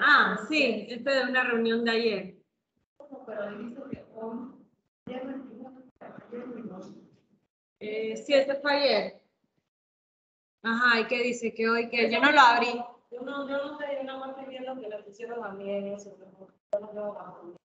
Ah, sí, este de una reunión de ayer. Sí, este fue ayer. Ajá, ¿y qué dice? Que hoy que yo no lo abrí. Yo no sé, yo nada más estoy viendo que le pusieron a mí en eso. Yo no veo nada.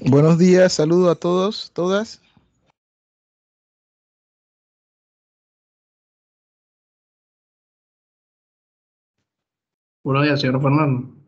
Buenos días, saludo a todos, todas. Buenos días, señor Fernando.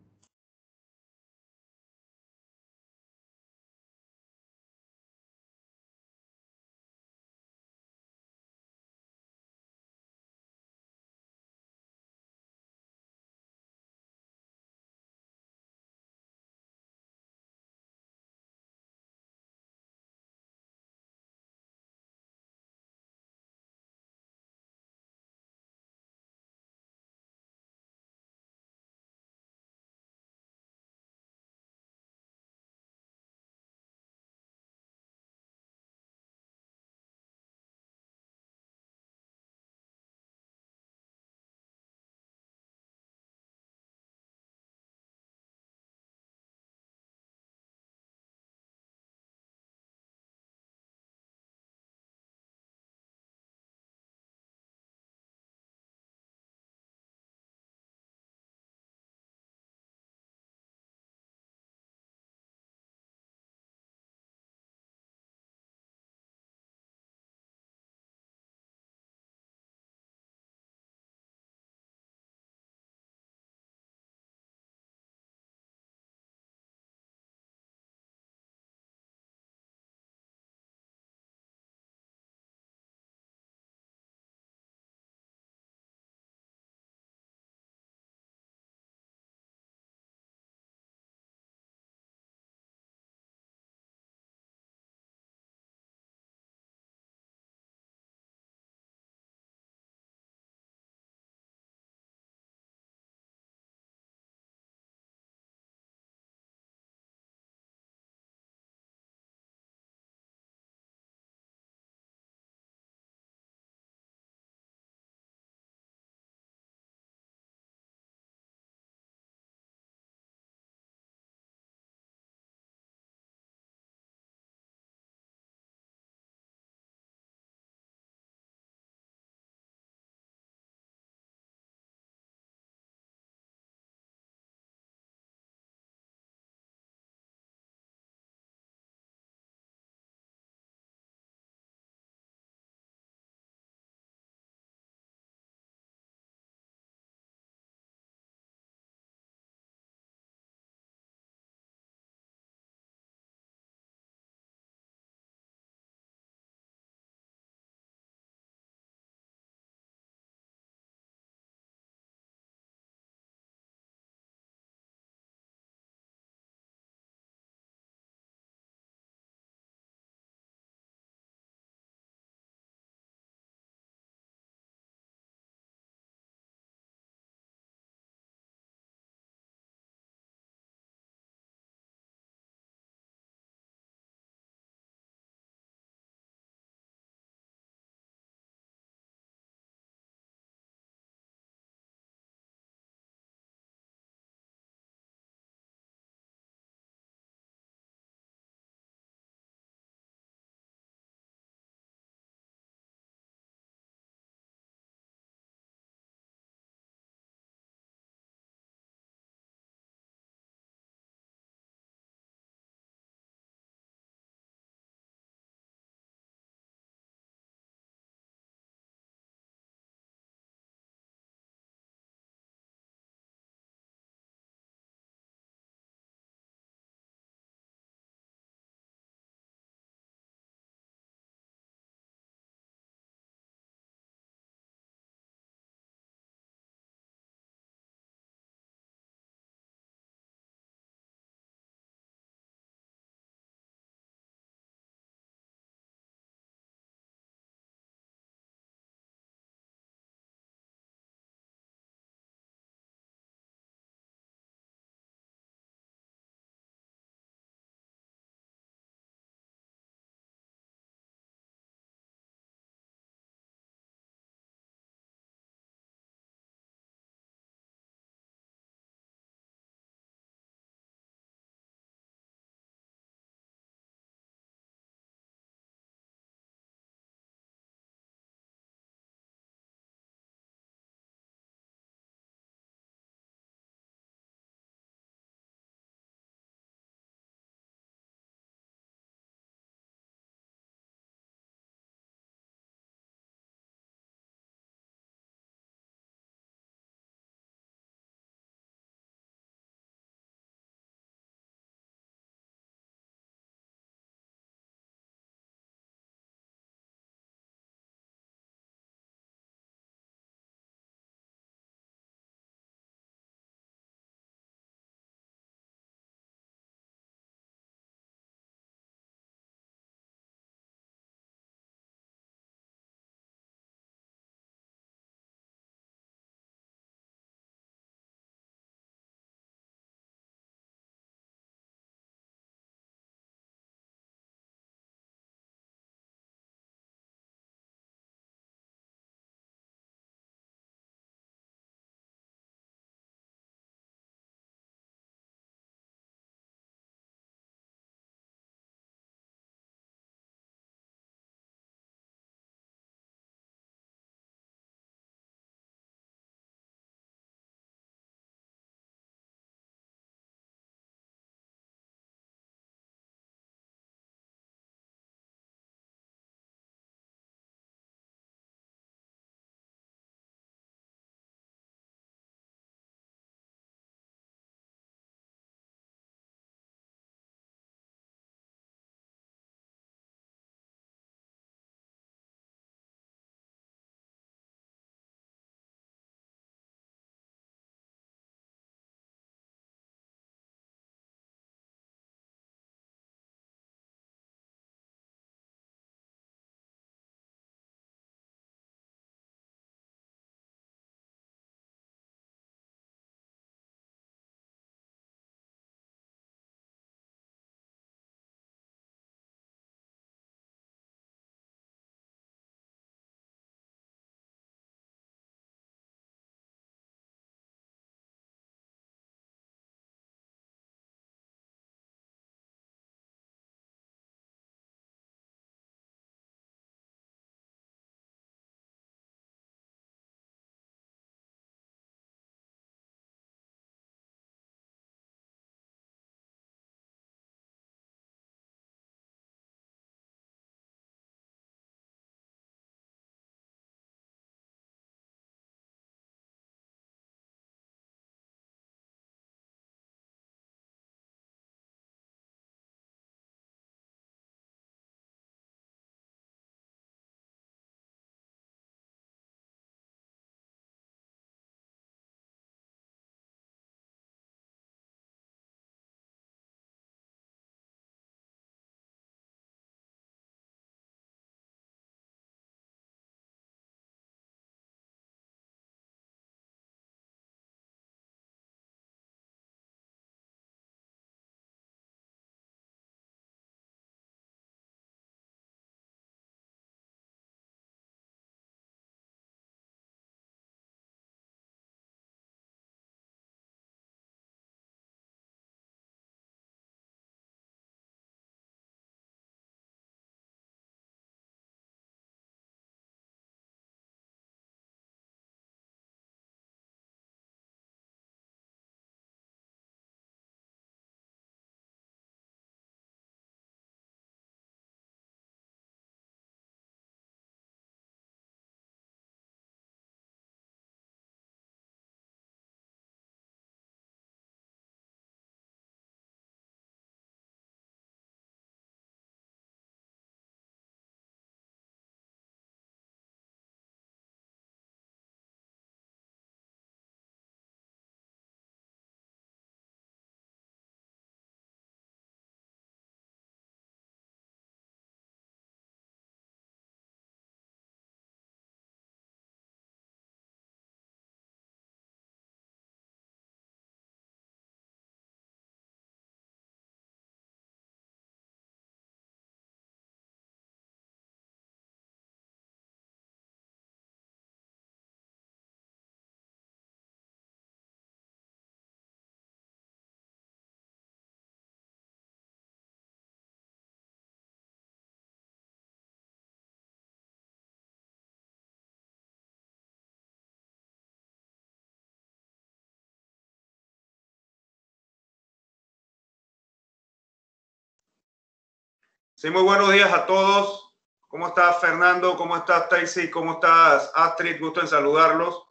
Sí, muy buenos días a todos. ¿Cómo estás, Fernando? ¿Cómo estás, Stacy? ¿Cómo estás, Astrid? Gusto en saludarlos.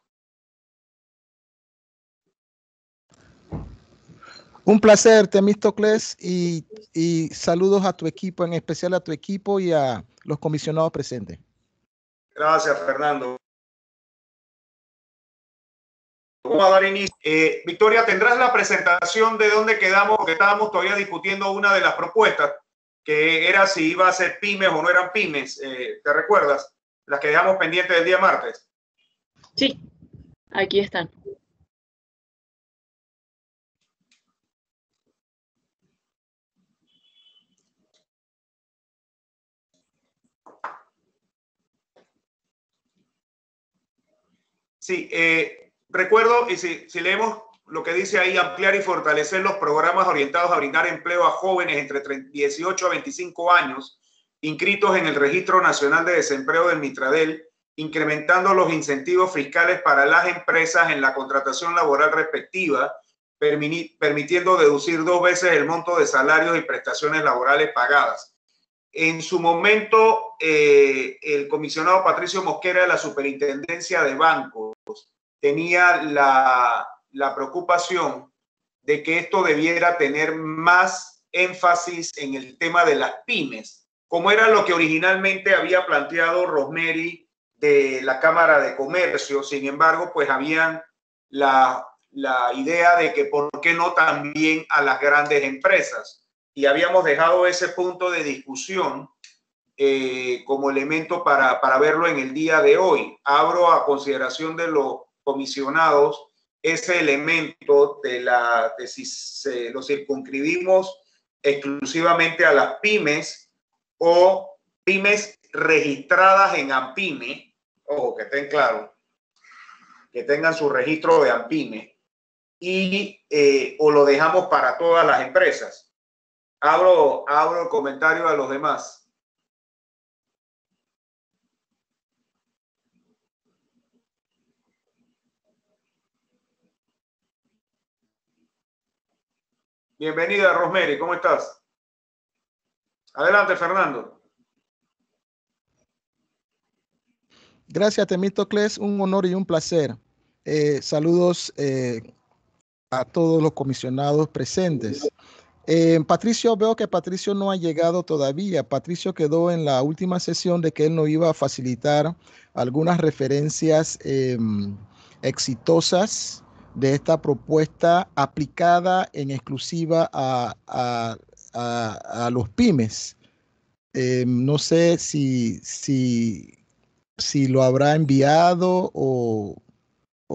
Un placer, Temístocles, y saludos a tu equipo, en especial a tu equipo y a los comisionados presentes. Gracias, Fernando. Vamos a dar inicio. Victoria, ¿tendrás la presentación de dónde quedamos? Porque estábamos todavía discutiendo una de las propuestas, que era si iba a ser pymes o no eran pymes. ¿Te recuerdas? Las que dejamos pendientes el día martes. Sí, aquí están. Sí, recuerdo, y si leemos lo que dice ahí, ampliar y fortalecer los programas orientados a brindar empleo a jóvenes entre 18 a 25 años inscritos en el Registro Nacional de Desempleo del Mitradel, incrementando los incentivos fiscales para las empresas en la contratación laboral respectiva, permitiendo deducir 2 veces el monto de salarios y prestaciones laborales pagadas. En su momento, el comisionado Patricio Mosquera de la Superintendencia de Bancos tenía la preocupación de que esto debiera tener más énfasis en el tema de las pymes, como era lo que originalmente había planteado Rosemary de la Cámara de Comercio. Sin embargo, pues habían la idea de que por qué no también a las grandes empresas. Y habíamos dejado ese punto de discusión como elemento para verlo en el día de hoy. Abro a consideración de los comisionados ese elemento de si lo circunscribimos exclusivamente a las pymes o pymes registradas en AMPYME. Ojo, que estén claros, que tengan su registro de AMPYME, o lo dejamos para todas las empresas. Abro el comentario a los demás. Bienvenida, Rosemary, ¿cómo estás? Adelante, Fernando. Gracias, Temístocles, un honor y un placer. Saludos a todos los comisionados presentes. Patricio, veo que Patricio no ha llegado todavía. Patricio quedó en la última sesión de que él nos iba a facilitar algunas referencias exitosas de esta propuesta aplicada en exclusiva a los pymes. No sé si lo habrá enviado o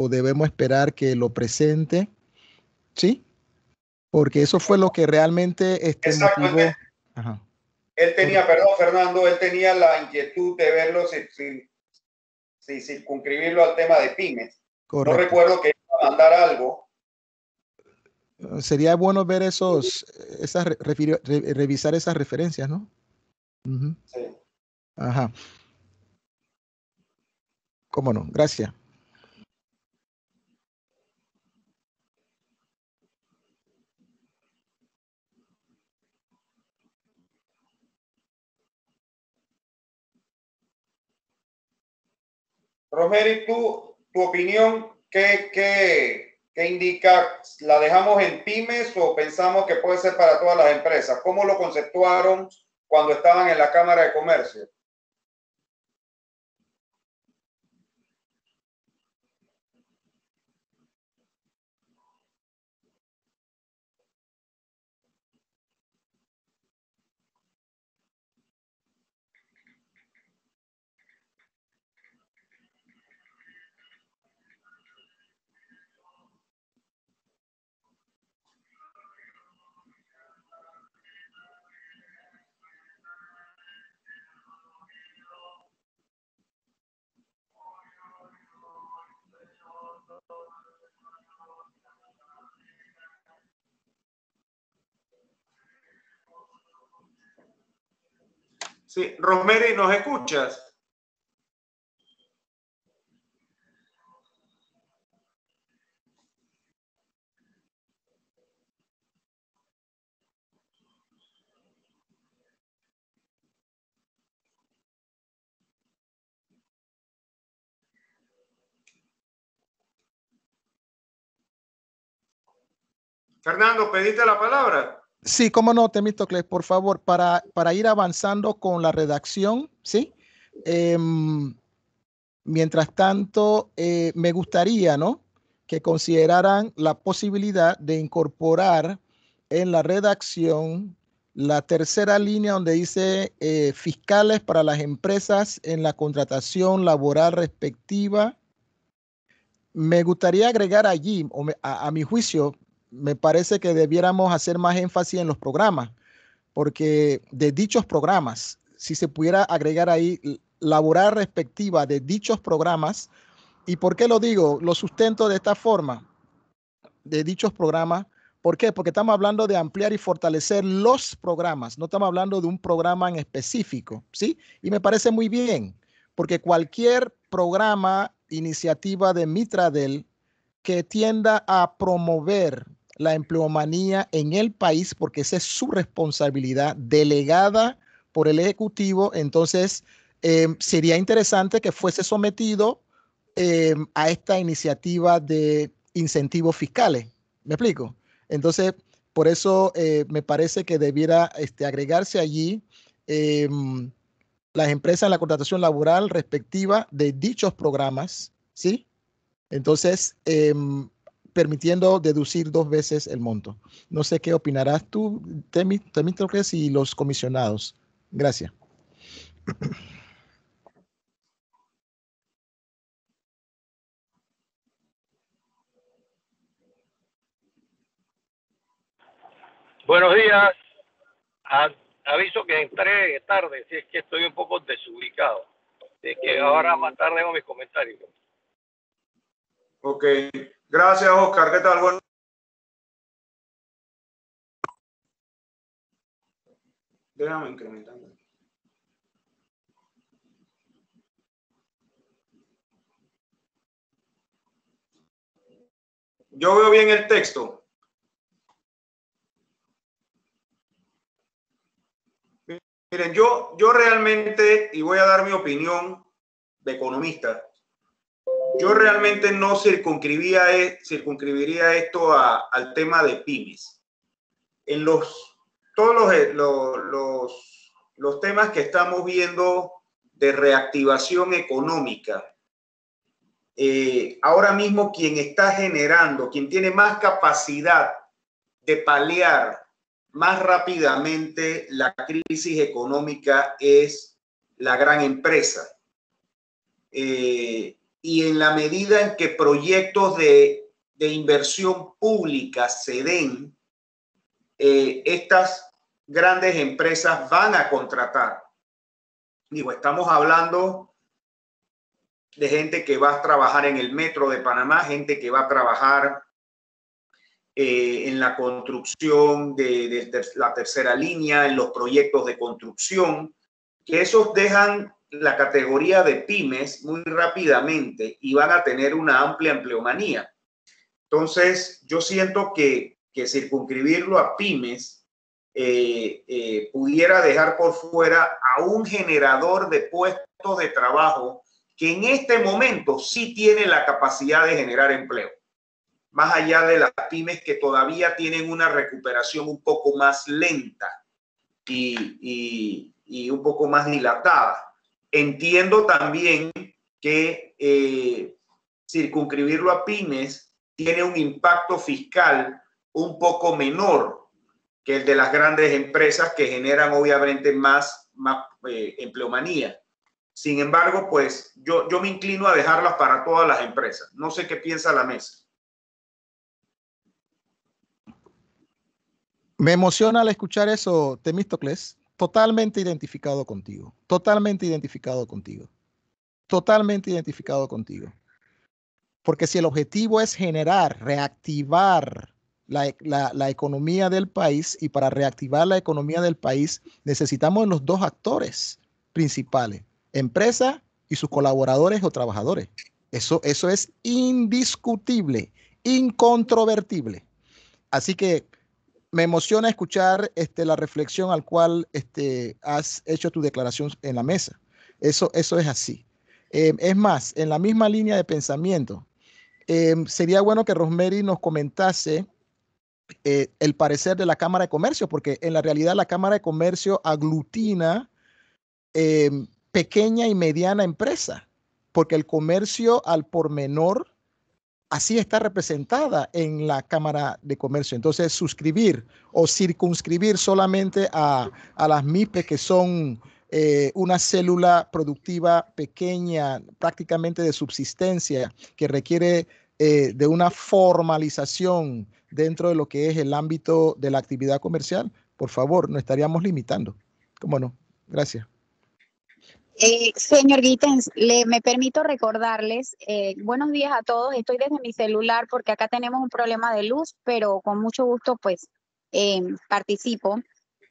debemos esperar que lo presente, ¿sí? Porque eso fue lo que realmente motivó. Ajá. Él tenía, perdón, Fernando, él tenía la inquietud de verlo si circunscribirlo al tema de pymes. Correcto. No recuerdo que iba a mandar algo. Sería bueno ver revisar esas referencias, ¿no? Uh-huh. Sí. Ajá. ¿Cómo no? Gracias. Rosemary, tu opinión, ¿qué indica? ¿La dejamos en pymes o pensamos que puede ser para todas las empresas? ¿Cómo lo conceptuaron cuando estaban en la Cámara de Comercio? Sí, Rosemary, ¿nos escuchas? Fernando, ¿pediste la palabra? Sí, cómo no, Temístocles, por favor, para ir avanzando con la redacción, ¿sí? Mientras tanto, me gustaría, ¿no?, que consideraran la posibilidad de incorporar en la redacción la tercera línea donde dice fiscales para las empresas en la contratación laboral respectiva. Me gustaría agregar allí, a mi juicio, me parece que debiéramos hacer más énfasis en los programas, porque de dichos programas, si se pudiera agregar ahí laboral respectiva de dichos programas. ¿Y por qué lo digo? Lo sustento de esta forma, de dichos programas. ¿Por qué? Porque estamos hablando de ampliar y fortalecer los programas, no estamos hablando de un programa en específico, ¿sí? Y me parece muy bien, porque cualquier programa, iniciativa de Mitradel que tienda a promover la empleomanía en el país, porque esa es su responsabilidad delegada por el Ejecutivo, entonces sería interesante que fuese sometido a esta iniciativa de incentivos fiscales. ¿Me explico? Entonces, por eso me parece que debiera agregarse allí las empresas en la contratación laboral respectiva de dichos programas, ¿sí? Entonces, permitiendo deducir 2 veces el monto. No sé qué opinarás tú, Temístocles, y los comisionados. Gracias. Buenos días. Aviso que entré tarde, si es que estoy un poco desubicado. Es que ahora más tarde hago mis comentarios. Ok. Gracias, Oscar. ¿Qué tal? Bueno. Déjame incrementar. Yo veo bien el texto. Miren, yo realmente, y voy a dar mi opinión de economista, yo realmente no circunscribiría esto al tema de pymes. En todos los temas que estamos viendo de reactivación económica, ahora mismo quien está generando, quien tiene más capacidad de paliar más rápidamente la crisis económica es la gran empresa. Y en la medida en que proyectos de inversión pública se den, estas grandes empresas van a contratar. Digo, estamos hablando de gente que va a trabajar en el metro de Panamá, gente que va a trabajar en la construcción de la tercera línea, en los proyectos de construcción, que esos dejan la categoría de pymes muy rápidamente y van a tener una amplia empleomanía. Entonces, yo siento que circunscribirlo a pymes pudiera dejar por fuera a un generador de puestos de trabajo que en este momento sí tiene la capacidad de generar empleo, más allá de las pymes que todavía tienen una recuperación un poco más lenta y un poco más dilatada. Entiendo también que circunscribirlo a pymes tiene un impacto fiscal un poco menor que el de las grandes empresas que generan obviamente más empleomanía. Sin embargo, pues yo me inclino a dejarlas para todas las empresas. No sé qué piensa la mesa. Me emociona al escuchar eso, Temístocles. Totalmente identificado contigo. Totalmente identificado contigo. Totalmente identificado contigo. Porque si el objetivo es generar, reactivar la economía del país, y para reactivar la economía del país necesitamos los dos actores principales, empresa y sus colaboradores o trabajadores. Eso es indiscutible, incontrovertible. Así que me emociona escuchar la reflexión al cual has hecho tu declaración en la mesa. Eso es así. Es más, en la misma línea de pensamiento, sería bueno que Rosemary nos comentase el parecer de la Cámara de Comercio, porque en la realidad la Cámara de Comercio aglutina pequeña y mediana empresa, porque el comercio al por menor así está representada en la Cámara de Comercio. Entonces, suscribir o circunscribir solamente a las MIPE, que son una célula productiva pequeña, prácticamente de subsistencia, que requiere de una formalización dentro de lo que es el ámbito de la actividad comercial, por favor, nos estaríamos limitando. ¿Cómo no? Gracias. Señor Gittens, me permito recordarles, buenos días a todos, estoy desde mi celular porque acá tenemos un problema de luz, pero con mucho gusto pues participo.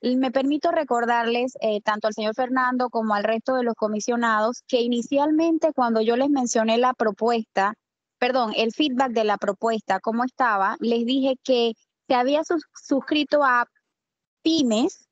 Y me permito recordarles tanto al señor Fernando como al resto de los comisionados que inicialmente cuando yo les mencioné la propuesta, perdón, el feedback de la propuesta, cómo estaba, les dije que se había suscrito a pymes,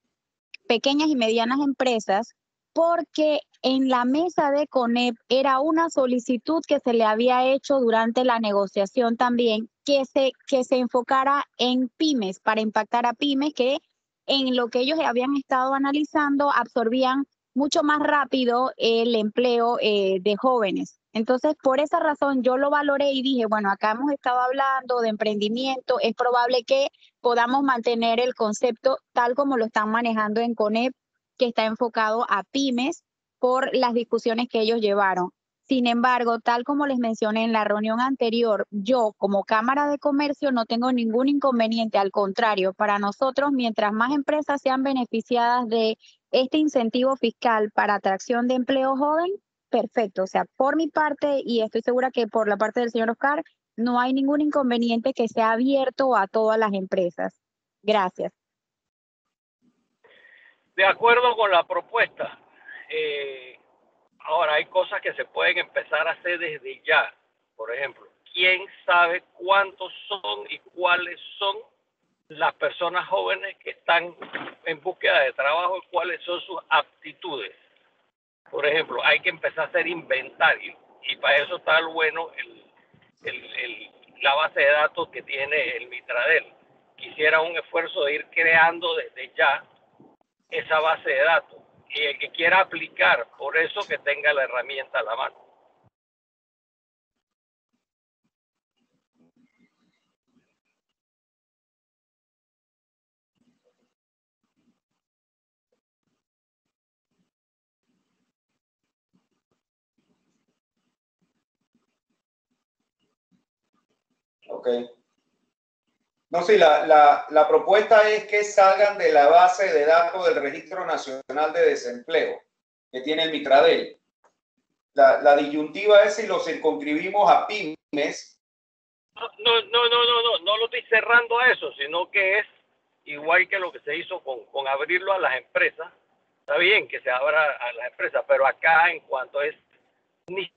pequeñas y medianas empresas, porque en la mesa de CONEP era una solicitud que se le había hecho durante la negociación también, que se enfocara en pymes, para impactar a pymes que en lo que ellos habían estado analizando absorbían mucho más rápido el empleo de jóvenes. Entonces, por esa razón yo lo valoré y dije, bueno, acá hemos estado hablando de emprendimiento, es probable que podamos mantener el concepto tal como lo están manejando en CONEP, que está enfocado a pymes por las discusiones que ellos llevaron. Sin embargo, tal como les mencioné en la reunión anterior, yo como Cámara de Comercio no tengo ningún inconveniente, al contrario, para nosotros, mientras más empresas sean beneficiadas de este incentivo fiscal para atracción de empleo joven, perfecto. O sea, por mi parte, y estoy segura que por la parte del señor Oscar, no hay ningún inconveniente que sea abierto a todas las empresas. Gracias. De acuerdo con la propuesta, ahora hay cosas que se pueden empezar a hacer desde ya. Por ejemplo, ¿quién sabe cuántos son y cuáles son las personas jóvenes que están en búsqueda de trabajo y cuáles son sus aptitudes? Por ejemplo, hay que empezar a hacer inventario y para eso está bueno la base de datos que tiene el Mitradel. Quisiera un esfuerzo de ir creando desde ya esa base de datos y el que quiera aplicar, por eso que tenga la herramienta a la mano. Ok. No, sí, la propuesta es que salgan de la base de datos del Registro Nacional de Desempleo que tiene el Mitradel. La disyuntiva es si lo circunscribimos a pymes. No lo estoy cerrando a eso, sino que es igual que lo que se hizo con abrirlo a las empresas. Está bien que se abra a las empresas, pero acá en cuanto es, ni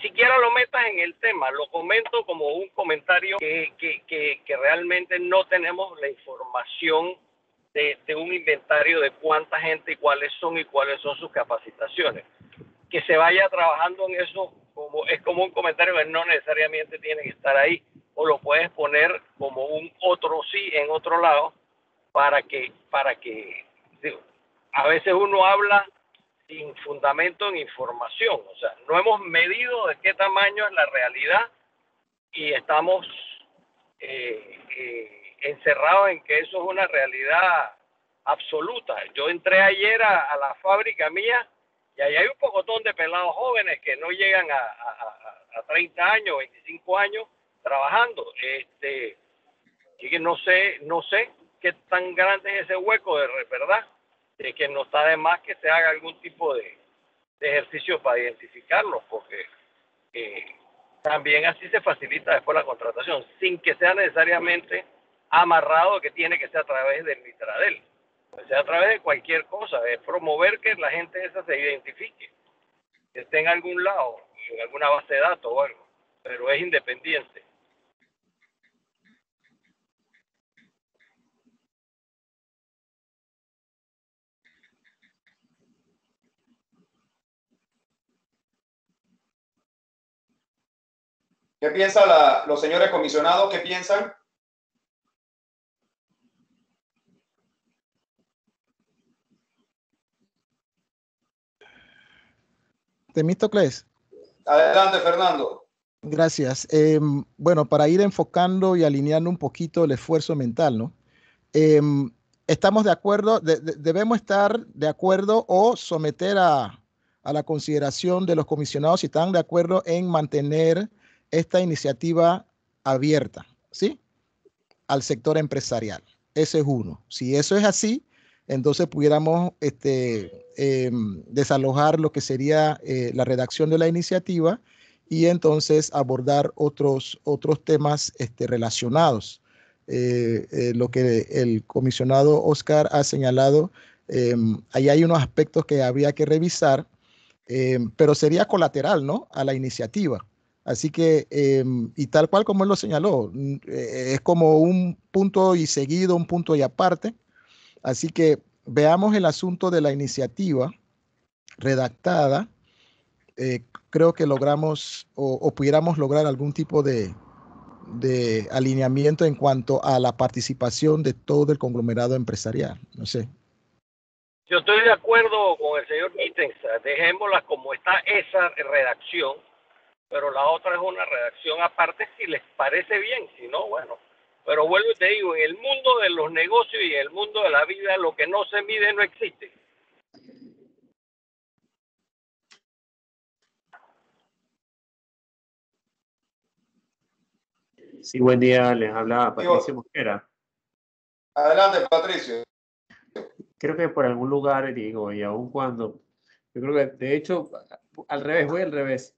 siquiera lo metas en el tema, lo comento como un comentario que realmente no tenemos la información de un inventario de cuánta gente y cuáles son sus capacitaciones. Que se vaya trabajando en eso es como un comentario que no necesariamente tiene que estar ahí, o lo puedes poner como un otro sí en otro lado para que digo, a veces uno habla sin fundamento en información, o sea, no hemos medido de qué tamaño es la realidad y estamos encerrados en que eso es una realidad absoluta. Yo entré ayer a la fábrica mía y ahí hay un pocotón de pelados jóvenes que no llegan a 30 años, 25 años trabajando. Así que no sé qué tan grande es ese hueco, ¿verdad? De que no está de más que se haga algún tipo de ejercicio para identificarlos, porque también así se facilita después la contratación, sin que sea necesariamente amarrado que tiene que ser a través del Mitradel. O sea, a través de cualquier cosa, es promover que la gente esa se identifique, que esté en algún lado, en alguna base de datos o algo, pero es independiente. ¿Qué piensan los señores comisionados? ¿Qué piensan? Temístocles. Adelante, Fernando. Gracias. Bueno, para ir enfocando y alineando un poquito el esfuerzo mental, ¿no? Estamos de acuerdo, debemos estar de acuerdo o someter a la consideración de los comisionados si están de acuerdo en mantener esta iniciativa abierta, ¿sí? Al sector empresarial. Ese es uno. Si eso es así, entonces pudiéramos desalojar lo que sería la redacción de la iniciativa y entonces abordar otros temas relacionados. Lo que el comisionado Oscar ha señalado, ahí hay unos aspectos que habría que revisar, pero sería colateral, ¿no? A la iniciativa. Así que, y tal cual como él lo señaló, es como un punto y seguido, un punto y aparte. Así que veamos el asunto de la iniciativa redactada. Creo que logramos o pudiéramos lograr algún tipo de alineamiento en cuanto a la participación de todo el conglomerado empresarial. No sé. Yo estoy de acuerdo con el señor Gittens, dejémosla como está esa redacción, pero la otra es una redacción aparte si les parece bien, si no, bueno. Pero vuelvo y te digo, en el mundo de los negocios y en el mundo de la vida, lo que no se mide no existe. Sí, buen día, les habla Patricio Mosquera. Adelante, Patricio. Creo que por algún lugar, digo, y aun cuando, yo creo que de hecho, al revés, voy al revés.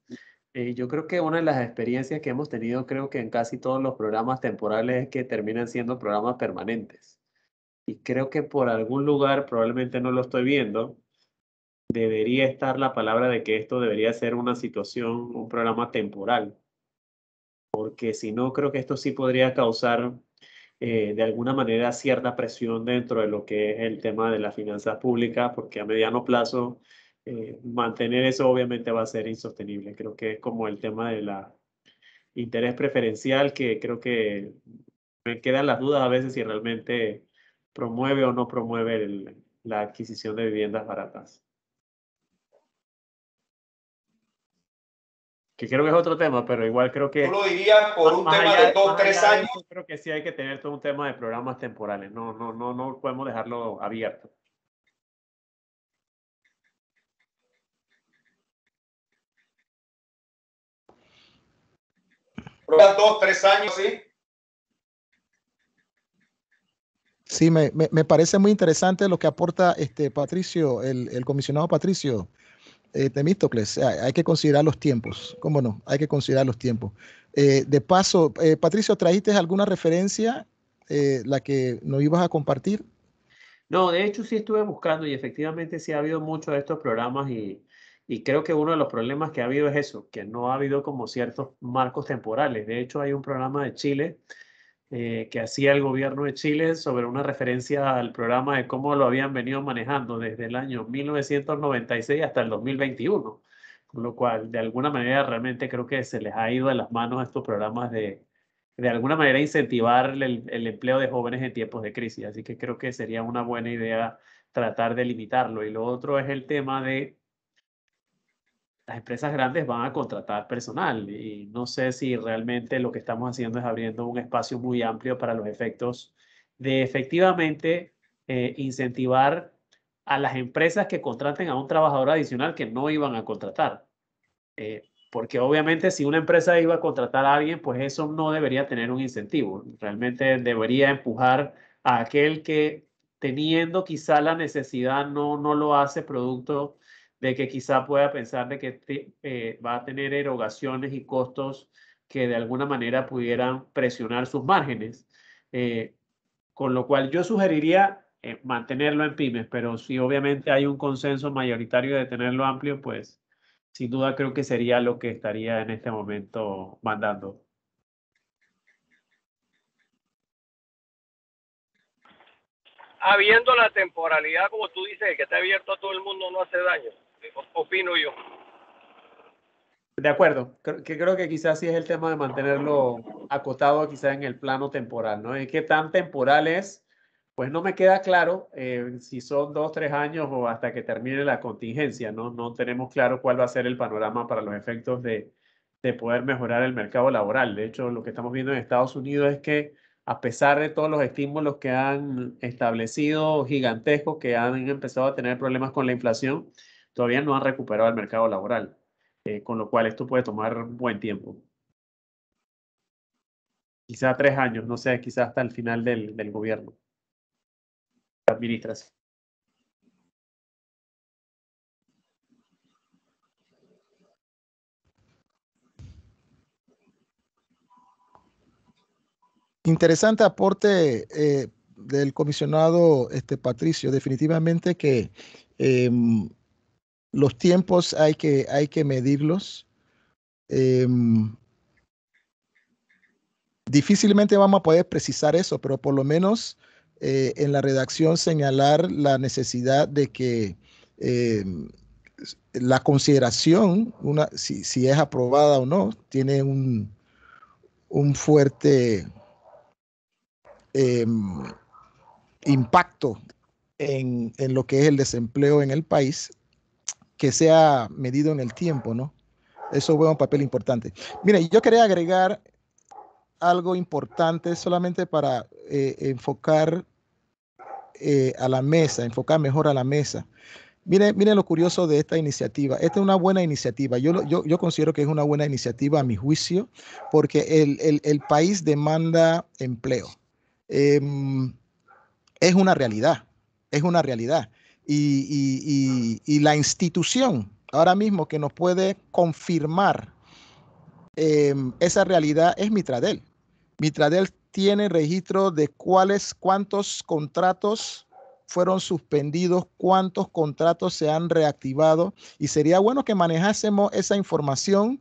Yo creo que una de las experiencias que hemos tenido, creo que en casi todos los programas temporales, es que terminan siendo programas permanentes. Y creo que por algún lugar, probablemente no lo estoy viendo, debería estar la palabra de que esto debería ser una situación, un programa temporal. Porque si no, creo que esto sí podría causar de alguna manera cierta presión dentro de lo que es el tema de las finanzas públicas, porque a mediano plazo mantener eso obviamente va a ser insostenible. Creo que es como el tema de la interés preferencial, que creo que me quedan las dudas a veces si realmente promueve o no promueve la adquisición de viviendas baratas. Que creo que es otro tema, pero igual creo que... Tú lo dirías por un tema de 2, 3 años. Creo que sí hay que tener todo un tema de programas temporales. No podemos dejarlo abierto. ¿Programas 2, 3 años, sí? Sí, me parece muy interesante lo que aporta Patricio, el comisionado Patricio Temístocles. Hay que considerar los tiempos. ¿Cómo no? Hay que considerar los tiempos. De paso, Patricio, ¿trajiste alguna referencia, la que nos ibas a compartir? No, de hecho sí estuve buscando y efectivamente sí ha habido muchos de estos programas y creo que uno de los problemas que ha habido es eso, que no ha habido como ciertos marcos temporales. De hecho hay un programa de Chile que hacía el gobierno de Chile sobre una referencia al programa de cómo lo habían venido manejando desde el año 1996 hasta el 2021, con lo cual de alguna manera realmente creo que se les ha ido de las manos a estos programas de alguna manera incentivar el empleo de jóvenes en tiempos de crisis. Así que creo que sería una buena idea tratar de limitarlo. Y lo otro es el tema de las empresas grandes van a contratar personal y no sé si realmente lo que estamos haciendo es abriendo un espacio muy amplio para los efectos de efectivamente incentivar a las empresas que contraten a un trabajador adicional que no iban a contratar. Porque obviamente si una empresa iba a contratar a alguien, pues eso no debería tener un incentivo. Realmente debería empujar a aquel que teniendo quizá la necesidad no lo hace producto de que quizá pueda pensar de que va a tener erogaciones y costos que de alguna manera pudieran presionar sus márgenes. Con lo cual yo sugeriría mantenerlo en pymes, pero si obviamente hay un consenso mayoritario de tenerlo amplio, pues sin duda creo que sería lo que estaría en este momento mandando. Habiendo la temporalidad, como tú dices, que está abierto a todo el mundo no hace daño. Opino yo. De acuerdo, creo que quizás sí es el tema de mantenerlo acotado quizás en el plano temporal, ¿no? ¿Qué tan temporal es? Pues no me queda claro si son 2, 3 años o hasta que termine la contingencia, ¿no? No tenemos claro cuál va a ser el panorama para los efectos de poder mejorar el mercado laboral. De hecho, lo que estamos viendo en Estados Unidos es que a pesar de todos los estímulos que han establecido gigantescos, que han empezado a tener problemas con la inflación, todavía no han recuperado el mercado laboral, con lo cual esto puede tomar buen tiempo. Quizá 3 años, no sé, quizá hasta el final del gobierno, la administración. Interesante aporte del comisionado Patricio. Definitivamente que los tiempos hay que medirlos. Difícilmente vamos a poder precisar eso, pero por lo menos en la redacción señalar la necesidad de que la consideración, si es aprobada o no, tiene un fuerte impacto en lo que es el desempleo en el país, que sea medido en el tiempo, ¿no? Eso juega un papel importante. Mire, yo quería agregar algo importante solamente para enfocar a la mesa, enfocar mejor a la mesa. Miren lo curioso de esta iniciativa. Esta es una buena iniciativa. Yo considero que es una buena iniciativa a mi juicio, porque el país demanda empleo. Es una realidad, es una realidad. Y la institución ahora mismo que nos puede confirmar esa realidad es Mitradel. Mitradel tiene registro de cuántos contratos fueron suspendidos, cuántos contratos se han reactivado, y sería bueno que manejásemos esa información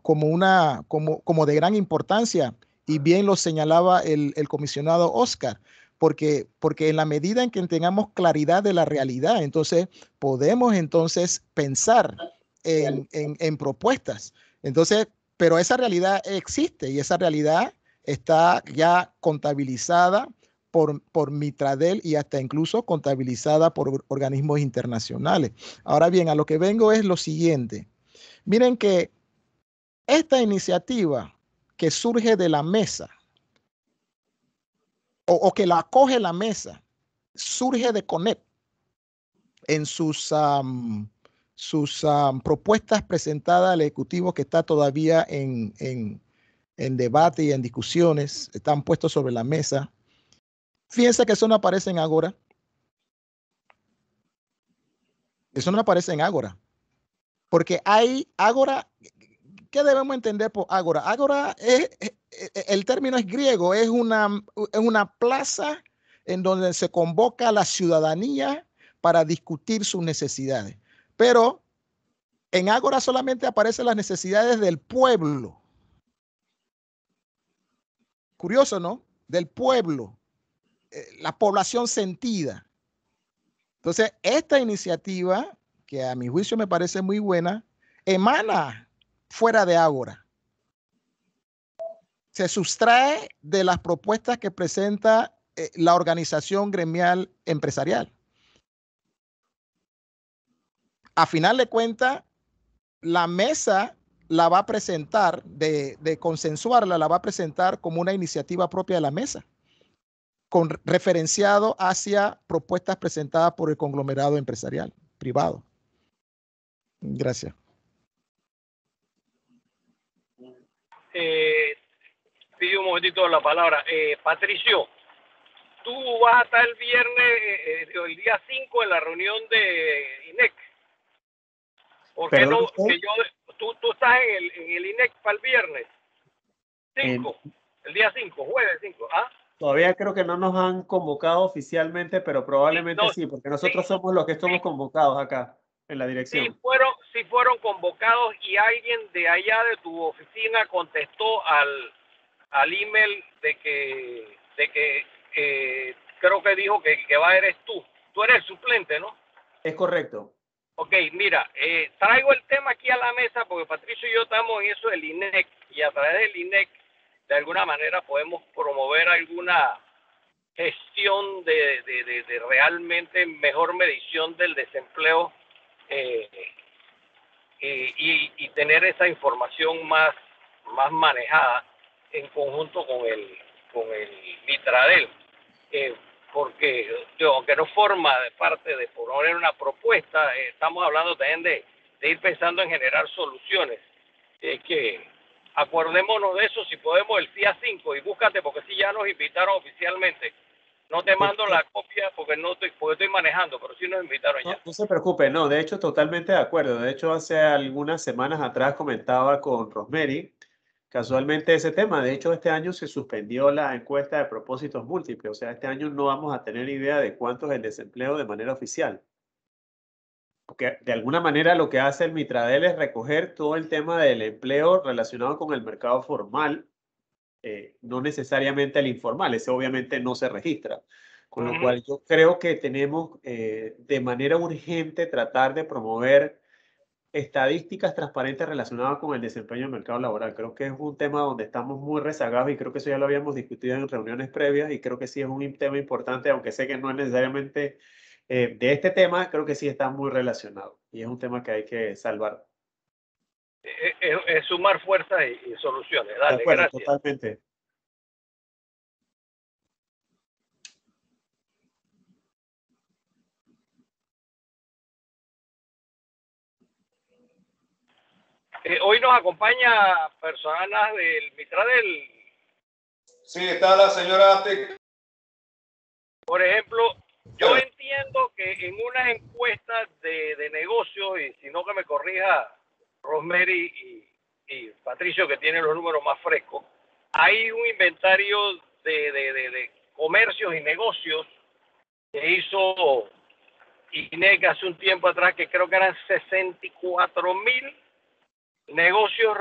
como de gran importancia, y bien lo señalaba el comisionado Oscar, porque en la medida en que tengamos claridad de la realidad, entonces podemos pensar en propuestas. Entonces, pero esa realidad existe y esa realidad está ya contabilizada por Mitradel y hasta incluso contabilizada por organismos internacionales. Ahora bien, a lo que vengo es lo siguiente. Miren que esta iniciativa que surge de la mesa o que la acoge la mesa, surge de CONEP en sus propuestas presentadas al Ejecutivo, que está todavía en debate y en discusiones, están puestos sobre la mesa. Fíjense que eso no aparece en Ágora. Eso no aparece en Ágora. Porque hay Ágora. ¿Qué debemos entender por Ágora? Ágora, el término es griego, es una plaza en donde se convoca a la ciudadanía para discutir sus necesidades. Pero en Ágora solamente aparecen las necesidades del pueblo. Curioso, ¿no? Del pueblo, la población sentida. Entonces, esta iniciativa, que a mi juicio me parece muy buena, emana fuera de Ágora. Se sustrae de las propuestas que presenta la organización gremial empresarial. A final de cuentas, la mesa la va a presentar, de consensuarla, la va a presentar como una iniciativa propia de la mesa, referenciado hacia propuestas presentadas por el conglomerado empresarial privado. Gracias. Pido un momentito la palabra. Patricio, tú vas a estar el viernes, el día 5, en la reunión de INEC. ¿Por qué no? Que tú estás en el INEC para el viernes 5, el día 5, jueves 5. ¿Ah? Todavía creo que no nos han convocado oficialmente, pero probablemente sí, porque nosotros somos los que estamos convocados acá en la dirección. Sí fueron convocados, y alguien de allá de tu oficina contestó al email de que creo que dijo que va eres tú. Tú eres el suplente, ¿no? Es correcto. Ok, mira, traigo el tema aquí a la mesa porque Patricio y yo estamos en eso del INEC, y a través del INEC de alguna manera podemos promover alguna gestión de realmente mejor medición del desempleo y tener esa información más manejada en conjunto con el Mitradel. Porque aunque no forma parte de poner una propuesta, estamos hablando también de ir pensando en generar soluciones. Que acordémonos de eso, si podemos, el día 5, y búscate, porque si ya nos invitaron oficialmente. No te mando la copia porque estoy manejando, pero sí nos invitaron ya. No se preocupe, no, de hecho totalmente de acuerdo. De hecho, hace algunas semanas atrás comentaba con Rosemary casualmente ese tema. De hecho, este año se suspendió la encuesta de propósitos múltiples. O sea, este año no vamos a tener idea de cuánto es el desempleo de manera oficial. Porque de alguna manera lo que hace el Mitradel es recoger todo el tema del empleo relacionado con el mercado formal, no necesariamente el informal. Ese obviamente no se registra. Con lo cual yo creo que tenemos de manera urgente tratar de promover estadísticas transparentes relacionadas con el desempeño del mercado laboral. Creo que es un tema donde estamos muy rezagados y creo que eso ya lo habíamos discutido en reuniones previas y creo que sí es un tema importante, aunque sé que no es necesariamente de este tema, creo que sí está muy relacionado y es un tema que hay que salvar. Es sumar fuerzas y soluciones. Dale, de acuerdo, gracias. Totalmente. Hoy nos acompaña personas del Mitradel. Sí, está la señora Ate. Por ejemplo, yo entiendo que en unas encuestas de negocios, y si no que me corrija Rosemary y Patricio, que tienen los números más frescos, hay un inventario de comercios y negocios que hizo INEC hace un tiempo atrás, que creo que eran 64,000 negocios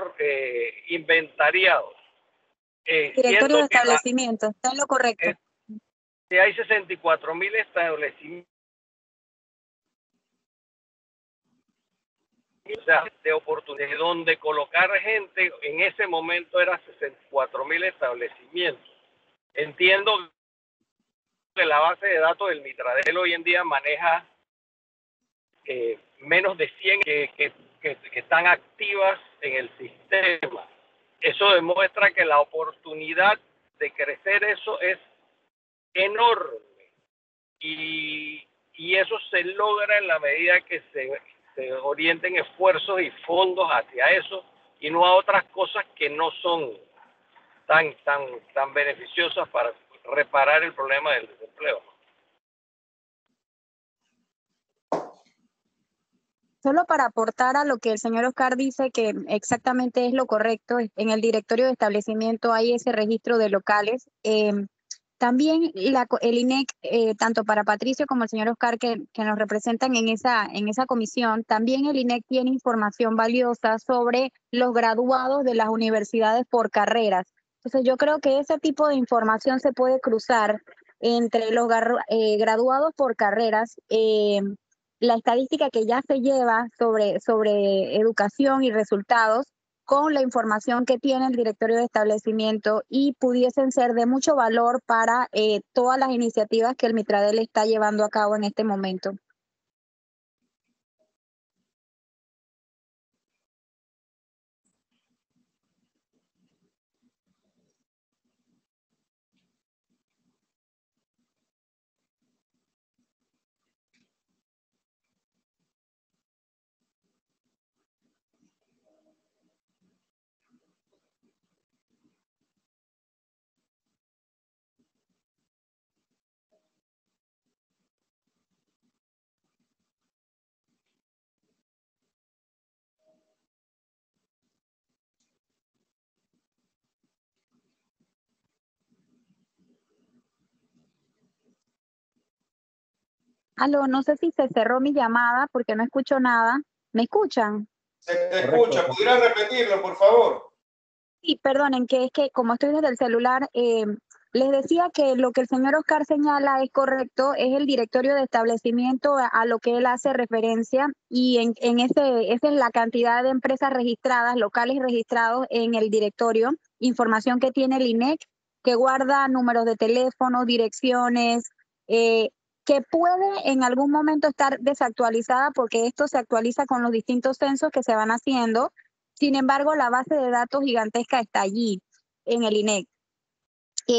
inventariados. Directorio de establecimiento, está en lo correcto. Que hay 64,000 establecimientos, o sea, de oportunidades donde colocar gente en ese momento era 64,000 establecimientos. Entiendo que la base de datos del Mitradel hoy en día maneja menos de 100 que están activas en el sistema. Eso demuestra que la oportunidad de crecer eso es enorme y eso se logra en la medida que se orienten esfuerzos y fondos hacia eso y no a otras cosas que no son tan beneficiosas para reparar el problema del desempleo. Solo para aportar a lo que el señor Oscar dice, que exactamente es lo correcto, en el directorio de establecimiento hay ese registro de locales. También el INEC, tanto para Patricio como el señor Oscar, que nos representan en esa comisión, también el INEC tiene información valiosa sobre los graduados de las universidades por carreras. Entonces yo creo que ese tipo de información se puede cruzar entre los graduados por carreras, la estadística que ya se lleva sobre educación y resultados con la información que tiene el directorio de establecimiento y pudiesen ser de mucho valor para todas las iniciativas que el Mitradel está llevando a cabo en este momento. Aló, no sé si se cerró mi llamada porque no escucho nada. ¿Me escuchan? Se te escucha. ¿Pudieras repetirlo, por favor? Sí, perdonen, que es que como estoy desde el celular, les decía que lo que el señor Oscar señala es correcto, es el directorio de establecimiento a lo que él hace referencia y esa es la cantidad de empresas registradas, locales registrados en el directorio, información que tiene el INEC que guarda números de teléfono, direcciones, que puede en algún momento estar desactualizada porque esto se actualiza con los distintos censos que se van haciendo. Sin embargo, la base de datos gigantesca está allí, en el INEC.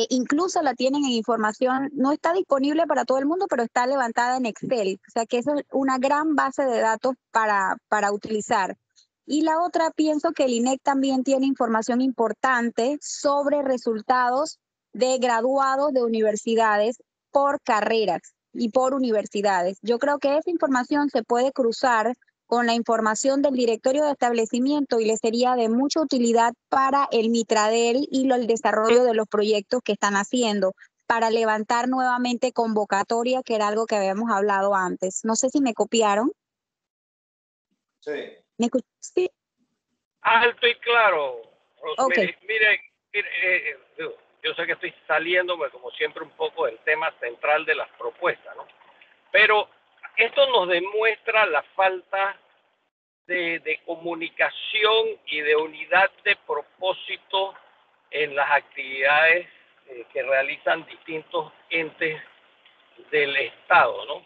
Incluso la tienen en información, no está disponible para todo el mundo, pero está levantada en Excel. O sea que eso es una gran base de datos para utilizar. Y la otra, pienso que el INEC también tiene información importante sobre resultados de graduados de universidades por carreras y por universidades. Yo creo que esa información se puede cruzar con la información del directorio de establecimiento y le sería de mucha utilidad para el Mitradel y el desarrollo de los proyectos que están haciendo, para levantar nuevamente convocatoria, que era algo que habíamos hablado antes. No sé si me copiaron. Sí. ¿Me sí? Alto y claro. Okay. Mire, yo sé que estoy saliéndome como siempre un poco del tema central de las propuestas, ¿no? Pero esto nos demuestra la falta de comunicación y de unidad de propósito en las actividades que realizan distintos entes del Estado, ¿no?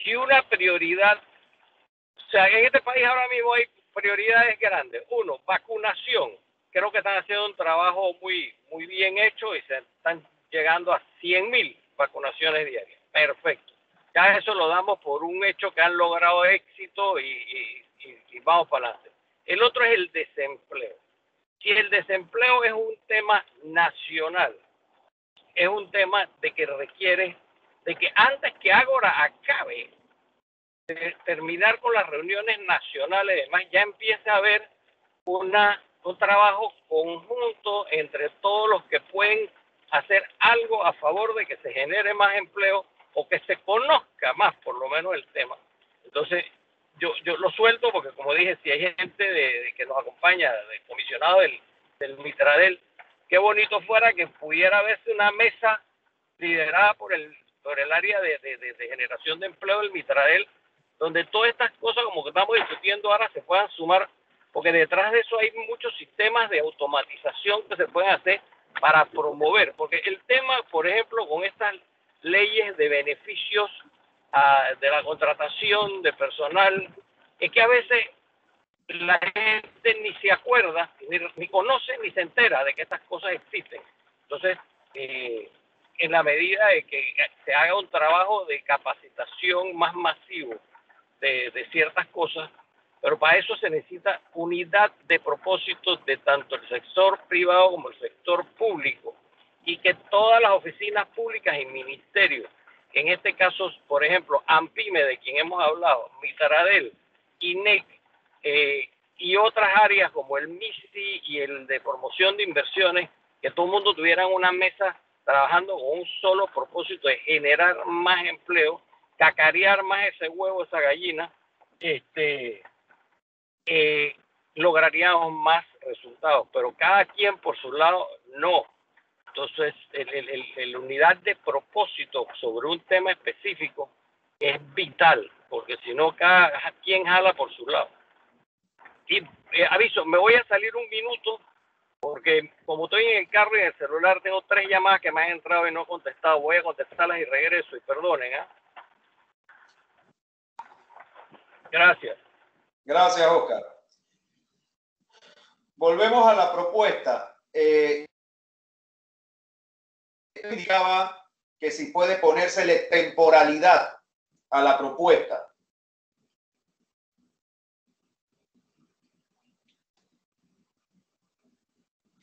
Si una prioridad, o sea, en este país ahora mismo hay prioridades grandes. Uno, vacunación. Creo que están haciendo un trabajo muy bien hecho y se están llegando a 100.000 vacunaciones diarias. Perfecto. Ya eso lo damos por un hecho que han logrado éxito y vamos para adelante. El otro es el desempleo. Si el desempleo es un tema nacional, es un tema de que requiere de que antes que Ágora acabe de terminar con las reuniones nacionales, además ya empieza a haber un trabajo conjunto entre todos los que pueden hacer algo a favor de que se genere más empleo o que se conozca más, por lo menos, el tema. Entonces, yo lo suelto porque, como dije, si hay gente que nos acompaña, de comisionado del Mitradel, qué bonito fuera que pudiera verse una mesa liderada por el área de generación de empleo del Mitradel, donde todas estas cosas, como que estamos discutiendo ahora, se puedan sumar, porque detrás de eso hay muchos sistemas de automatización que se pueden hacer para promover, porque el tema, por ejemplo, con estas leyes de beneficios de la contratación de personal, es que a veces la gente ni se acuerda, ni conoce, ni se entera de que estas cosas existen. Entonces, en la medida de que se haga un trabajo de capacitación más masivo de ciertas cosas, pero para eso se necesita unidad de propósitos de tanto el sector privado como el sector público, y que todas las oficinas públicas y ministerios, en este caso, por ejemplo, AMPIME, de quien hemos hablado, Mitradel, INEC, y otras áreas como el MISI y el de promoción de inversiones, que todo el mundo tuviera una mesa trabajando con un solo propósito de generar más empleo, cacarear más ese huevo, esa gallina, lograríamos más resultados, pero cada quien por su lado no. Entonces, la unidad de propósito sobre un tema específico es vital, porque si no, cada quien jala por su lado. Y aviso, me voy a salir un minuto, porque como estoy en el carro y en el celular, tengo 3 llamadas que me han entrado y no he contestado. Voy a contestarlas y regreso, y perdonen. Gracias. Gracias, Oscar. Volvemos a la propuesta. Indicaba que si puede ponérsele temporalidad a la propuesta.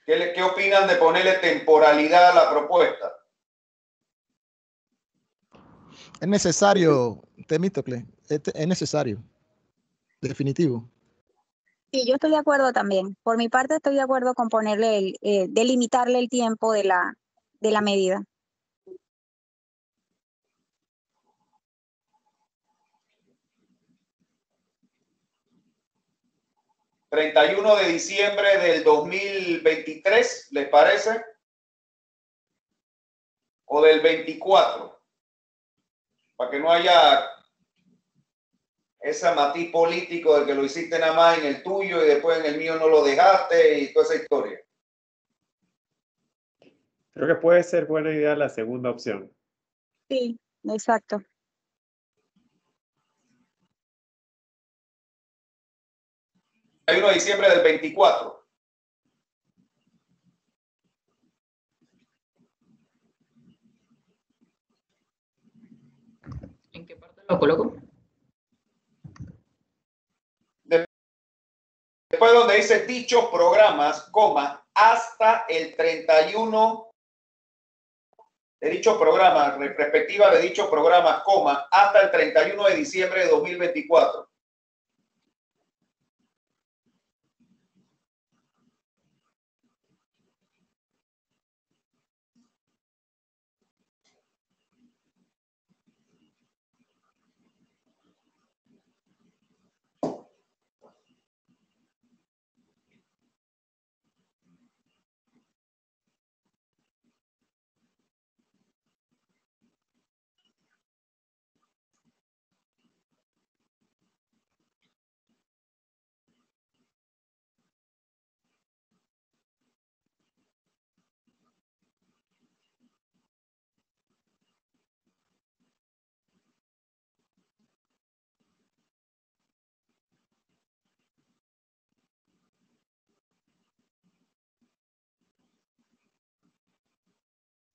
¿Qué opinan de ponerle temporalidad a la propuesta? Es necesario, Temístocle, es necesario, definitivo. Sí, yo estoy de acuerdo también. Por mi parte estoy de acuerdo con ponerle, delimitarle el tiempo de la medida. ¿31 de diciembre del 2023, les parece? ¿O del 24? Para que no haya ese matiz político de que lo hiciste nada más en el tuyo y después en el mío no lo dejaste y toda esa historia. Creo que puede ser buena idea la segunda opción. Sí, exacto. Hay 1 de diciembre del 24. ¿En qué parte lo coloco? Después donde dice dichos programas, coma, hasta el 31 de dichos programas, respectiva de dichos programas, coma, hasta el 31 de diciembre de 2024.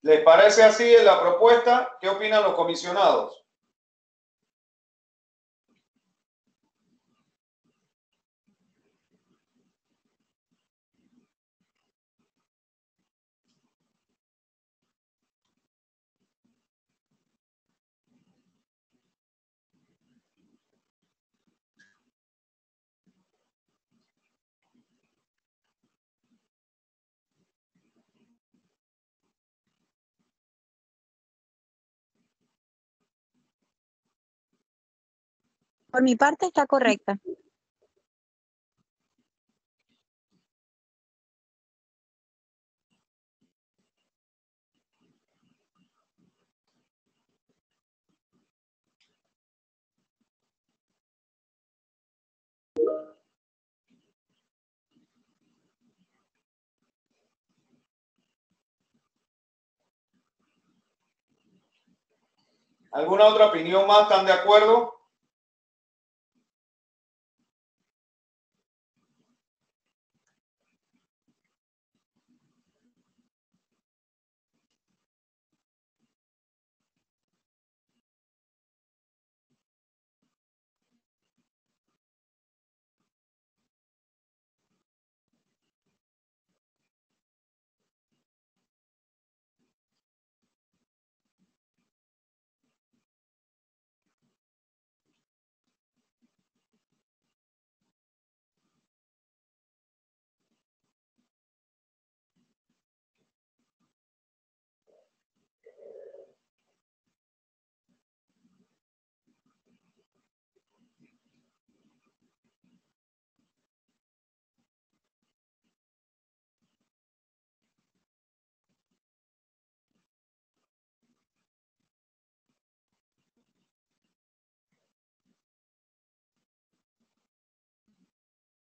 ¿Les parece así la propuesta? ¿Qué opinan los comisionados? Por mi parte está correcta. ¿Alguna otra opinión más? ¿Están de acuerdo?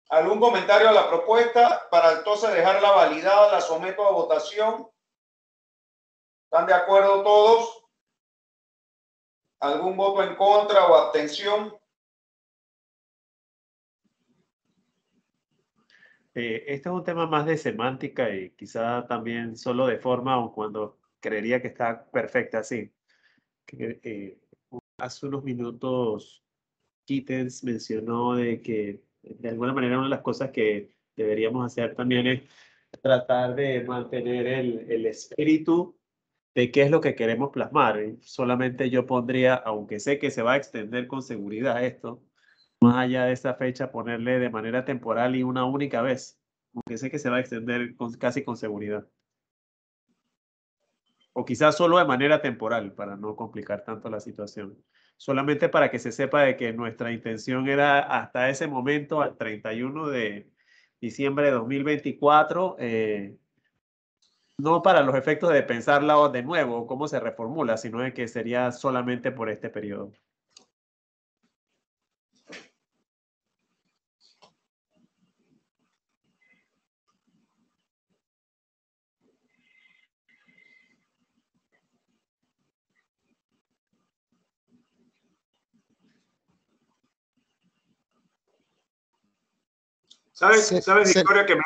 ¿Algún comentario a la propuesta para entonces dejarla validada? La someto a votación. ¿Están de acuerdo todos? ¿Algún voto en contra o abstención? Este es un tema más de semántica y quizá también solo de forma, aun cuando creería que está perfecta así. Hace unos minutos Kittens mencionó de que de alguna manera una de las cosas que deberíamos hacer también es tratar de mantener el espíritu de qué es lo que queremos plasmar. Y solamente yo pondría, aunque sé que se va a extender con seguridad esto, más allá de esa fecha, ponerle de manera temporal y una única vez, aunque sé que se va a extender casi con seguridad. O quizás solo de manera temporal, para no complicar tanto la situación. Solamente para que se sepa de que nuestra intención era hasta ese momento, al 31 de diciembre de 2024, no para los efectos de pensarla de nuevo, cómo se reformula, sino de que sería solamente por este periodo. ¿Sabes, Victoria, que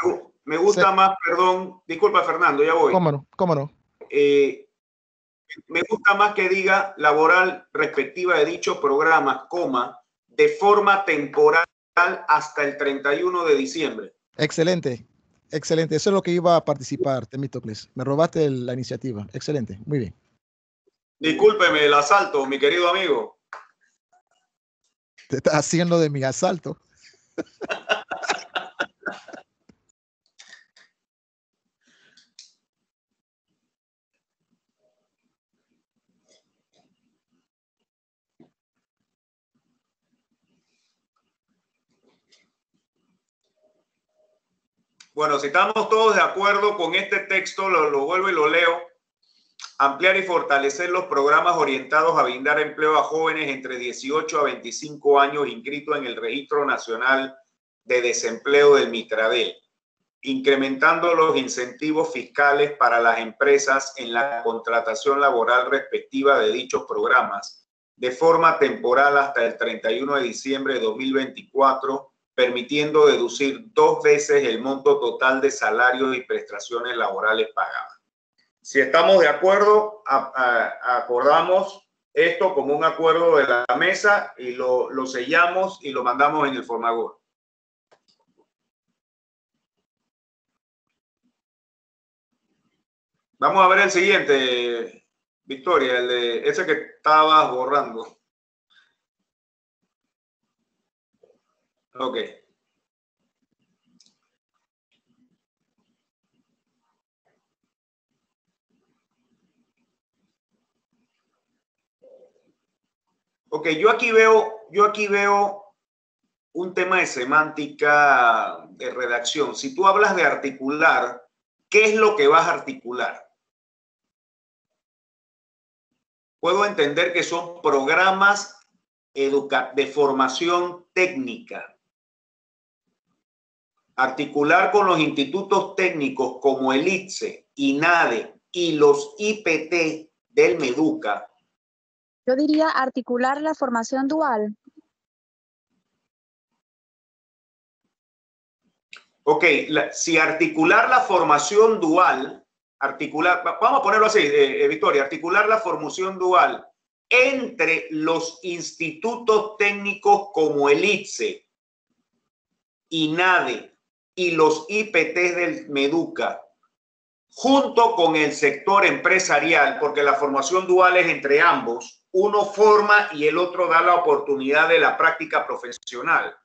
me gusta más, perdón, disculpa Fernando, ya voy. ¿Cómo no? ¿Cómo no? Me gusta más que diga laboral respectiva de dichos programas, coma, de forma temporal hasta el 31 de diciembre. Excelente, excelente. Eso es lo que iba a participar, Temístocles. Me robaste la iniciativa. Excelente, muy bien. Discúlpeme el asalto, mi querido amigo. Te estás haciendo de mi asalto. Bueno, si estamos todos de acuerdo con este texto, lo vuelvo y lo leo. Ampliar y fortalecer los programas orientados a brindar empleo a jóvenes entre 18 a 25 años inscritos en el Registro Nacional de Desempleo del Mitradel, incrementando los incentivos fiscales para las empresas en la contratación laboral respectiva de dichos programas, de forma temporal hasta el 31 de diciembre de 2024, permitiendo deducir 2 veces el monto total de salarios y prestaciones laborales pagadas. Si estamos de acuerdo, acordamos esto como un acuerdo de la mesa y lo sellamos y lo mandamos en el Formagor. Vamos a ver el siguiente, Victoria, el de ese que estabas borrando. Ok. Ok, yo aquí veo un tema de semántica de redacción. Si tú hablas de articular, ¿qué es lo que vas a articular? Puedo entender que son programas de formación técnica. Articular con los institutos técnicos como el ITSE, INADE y los IPT del MEDUCA. Yo diría articular la formación dual. Ok, si articular la formación dual, vamos a ponerlo así, Victoria, articular la formación dual entre los institutos técnicos como el ITSE, INADE y los IPT del MEDUCA, junto con el sector empresarial, porque la formación dual es entre ambos, uno forma y el otro da la oportunidad de la práctica profesional.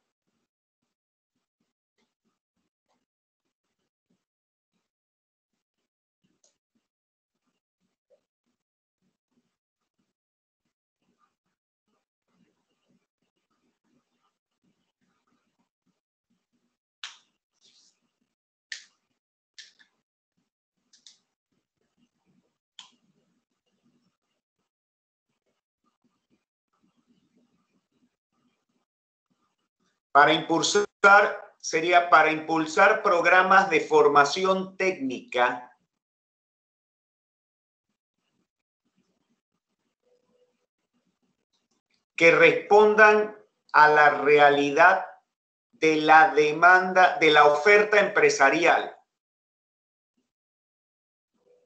Sería para impulsar programas de formación técnica que respondan a la realidad de la demanda, de la oferta empresarial.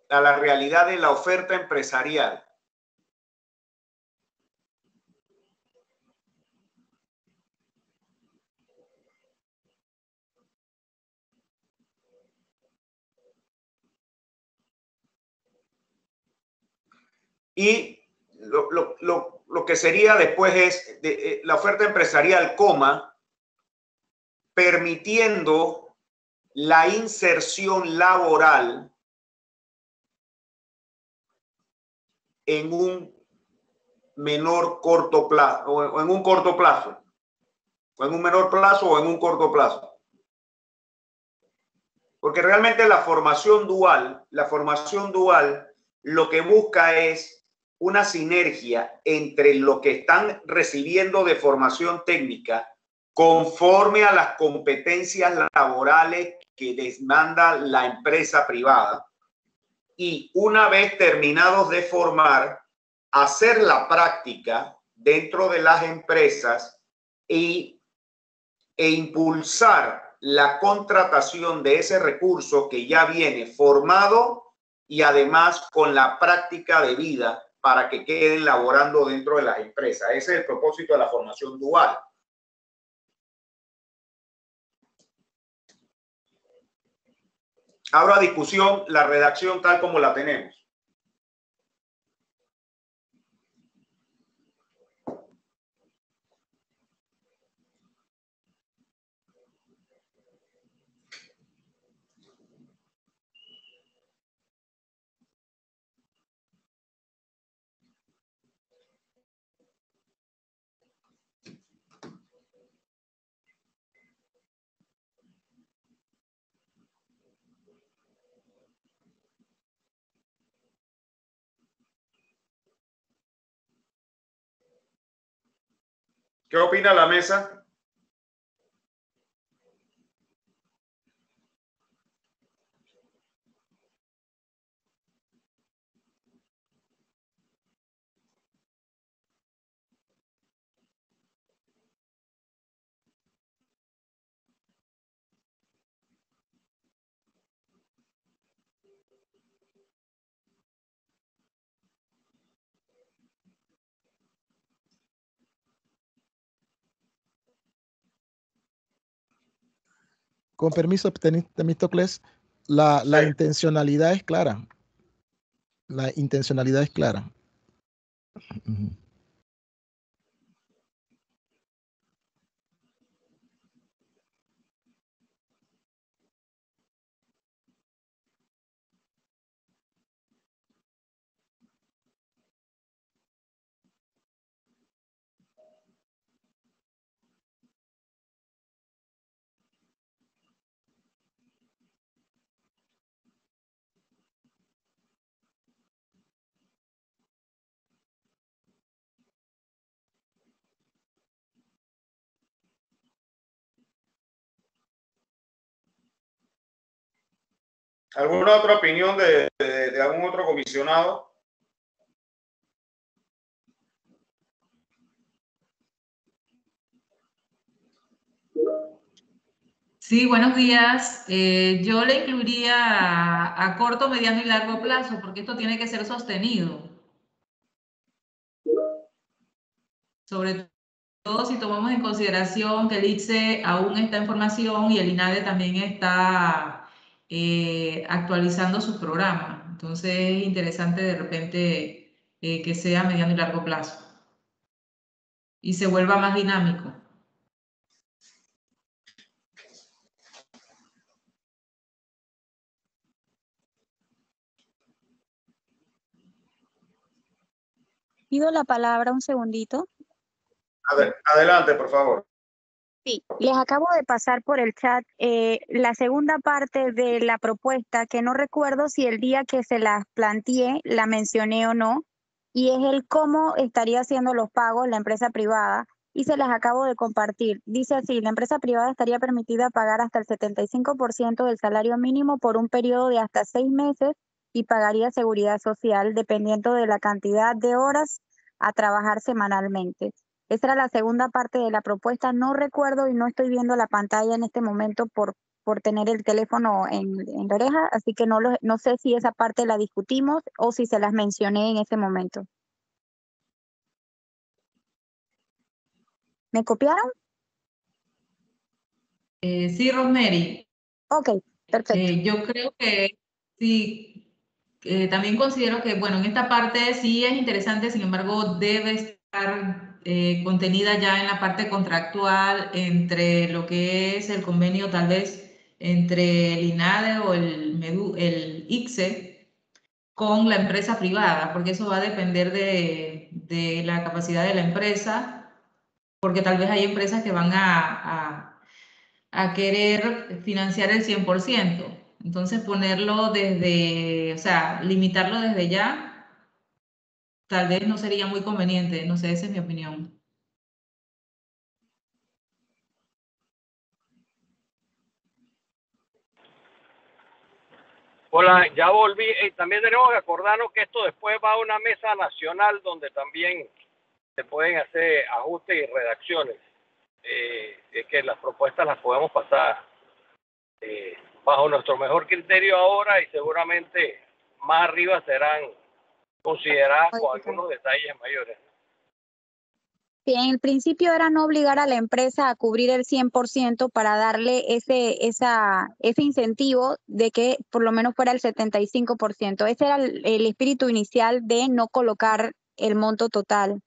A la realidad de la oferta empresarial. Y lo que sería después es la oferta empresarial, permitiendo la inserción laboral en un corto plazo, o en un corto plazo, o en un menor plazo o en un corto plazo. Porque realmente la formación dual lo que busca es una sinergia entre lo que están recibiendo de formación técnica conforme a las competencias laborales que demanda la empresa privada y una vez terminados de formar, hacer la práctica dentro de las empresas e impulsar la contratación de ese recurso que ya viene formado y además con la práctica de vida para que queden laborando dentro de las empresas. Ese es el propósito de la formación dual. Abro a discusión la redacción tal como la tenemos. ¿Qué opina la mesa? Con permiso, Temístocles, la Sí. intencionalidad es clara. La intencionalidad es clara. Ujú. ¿Alguna otra opinión de algún otro comisionado? Sí, buenos días. Yo le incluiría a corto, mediano y largo plazo, porque esto tiene que ser sostenido. Sobre todo si tomamos en consideración que el ICSE aún está en formación y el INADE también está actualizando sus programas. Entonces es interesante de repente que sea a mediano y largo plazo y se vuelva más dinámico. Pido la palabra un segundito. Adelante, por favor. Sí, les acabo de pasar por el chat la segunda parte de la propuesta, que no recuerdo si el día que se las planteé la mencioné o no, y es el cómo estaría haciendo los pagos la empresa privada, y se las acabo de compartir. Dice así: la empresa privada estaría permitida pagar hasta el 75% del salario mínimo por un periodo de hasta 6 meses y pagaría seguridad social dependiendo de la cantidad de horas a trabajar semanalmente. Esa era la segunda parte de la propuesta. No recuerdo y no estoy viendo la pantalla en este momento por tener el teléfono en la oreja, así que no sé si esa parte la discutimos o si se las mencioné en ese momento. ¿Me copiaron? Sí, Rosemary. Ok, perfecto. Yo creo que sí, también considero que, bueno, en esta parte sí es interesante, sin embargo, debe estar contenida ya en la parte contractual entre lo que es el convenio, tal vez, entre el INADE o el ICSE con la empresa privada, porque eso va a depender de la capacidad de la empresa, porque tal vez hay empresas que van a querer financiar el 100%. Entonces ponerlo desde, o sea, limitarlo desde ya, tal vez no sería muy conveniente. No sé, esa es mi opinión. Hola, ya volví. También tenemos que acordarnos que esto después va a una mesa nacional donde también se pueden hacer ajustes y redacciones. Es que las propuestas las podemos pasar bajo nuestro mejor criterio ahora, y seguramente más arriba serán consideradas con algunos detalles mayores. Sí, en el principio era no obligar a la empresa a cubrir el 100% para darle ese incentivo de que por lo menos fuera el 75%. Ese era el espíritu inicial de no colocar el monto total.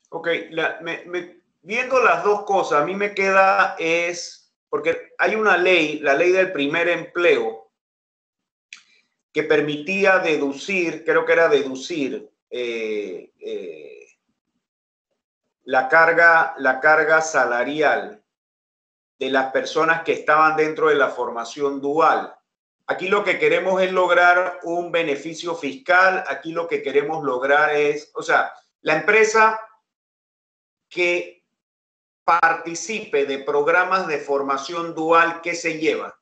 Ok, viendo las dos cosas, a mí me queda porque hay una ley, la ley del primer empleo, que permitía deducir, creo que era deducir la carga salarial de las personas que estaban dentro de la formación dual. Aquí lo que queremos es lograr un beneficio fiscal, aquí lo que queremos lograr es, o sea, la empresa que participe de programas de formación dual, ¿qué se lleva?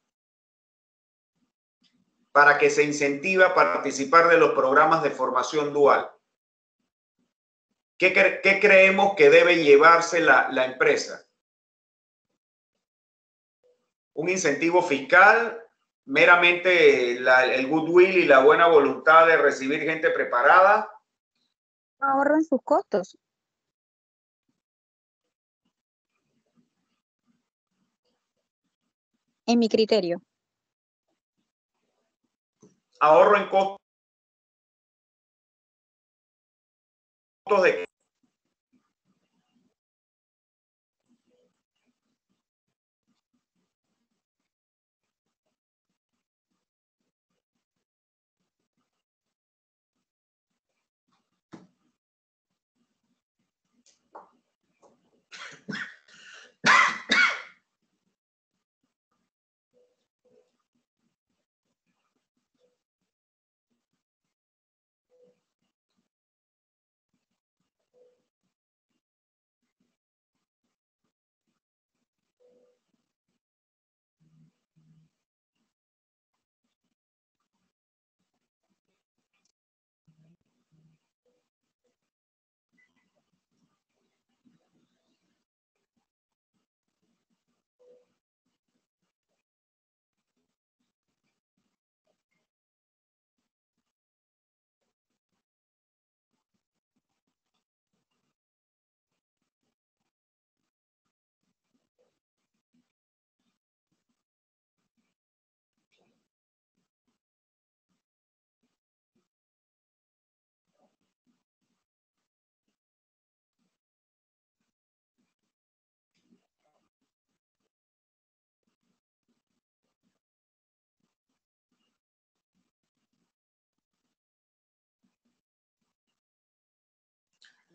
Para que se incentive a participar de los programas de formación dual. ¿Qué creemos que debe llevarse la empresa? ¿Un incentivo fiscal? ¿Meramente el goodwill y la buena voluntad de recibir gente preparada? Ahorro en sus costos. En mi criterio. Ahorro en costos de...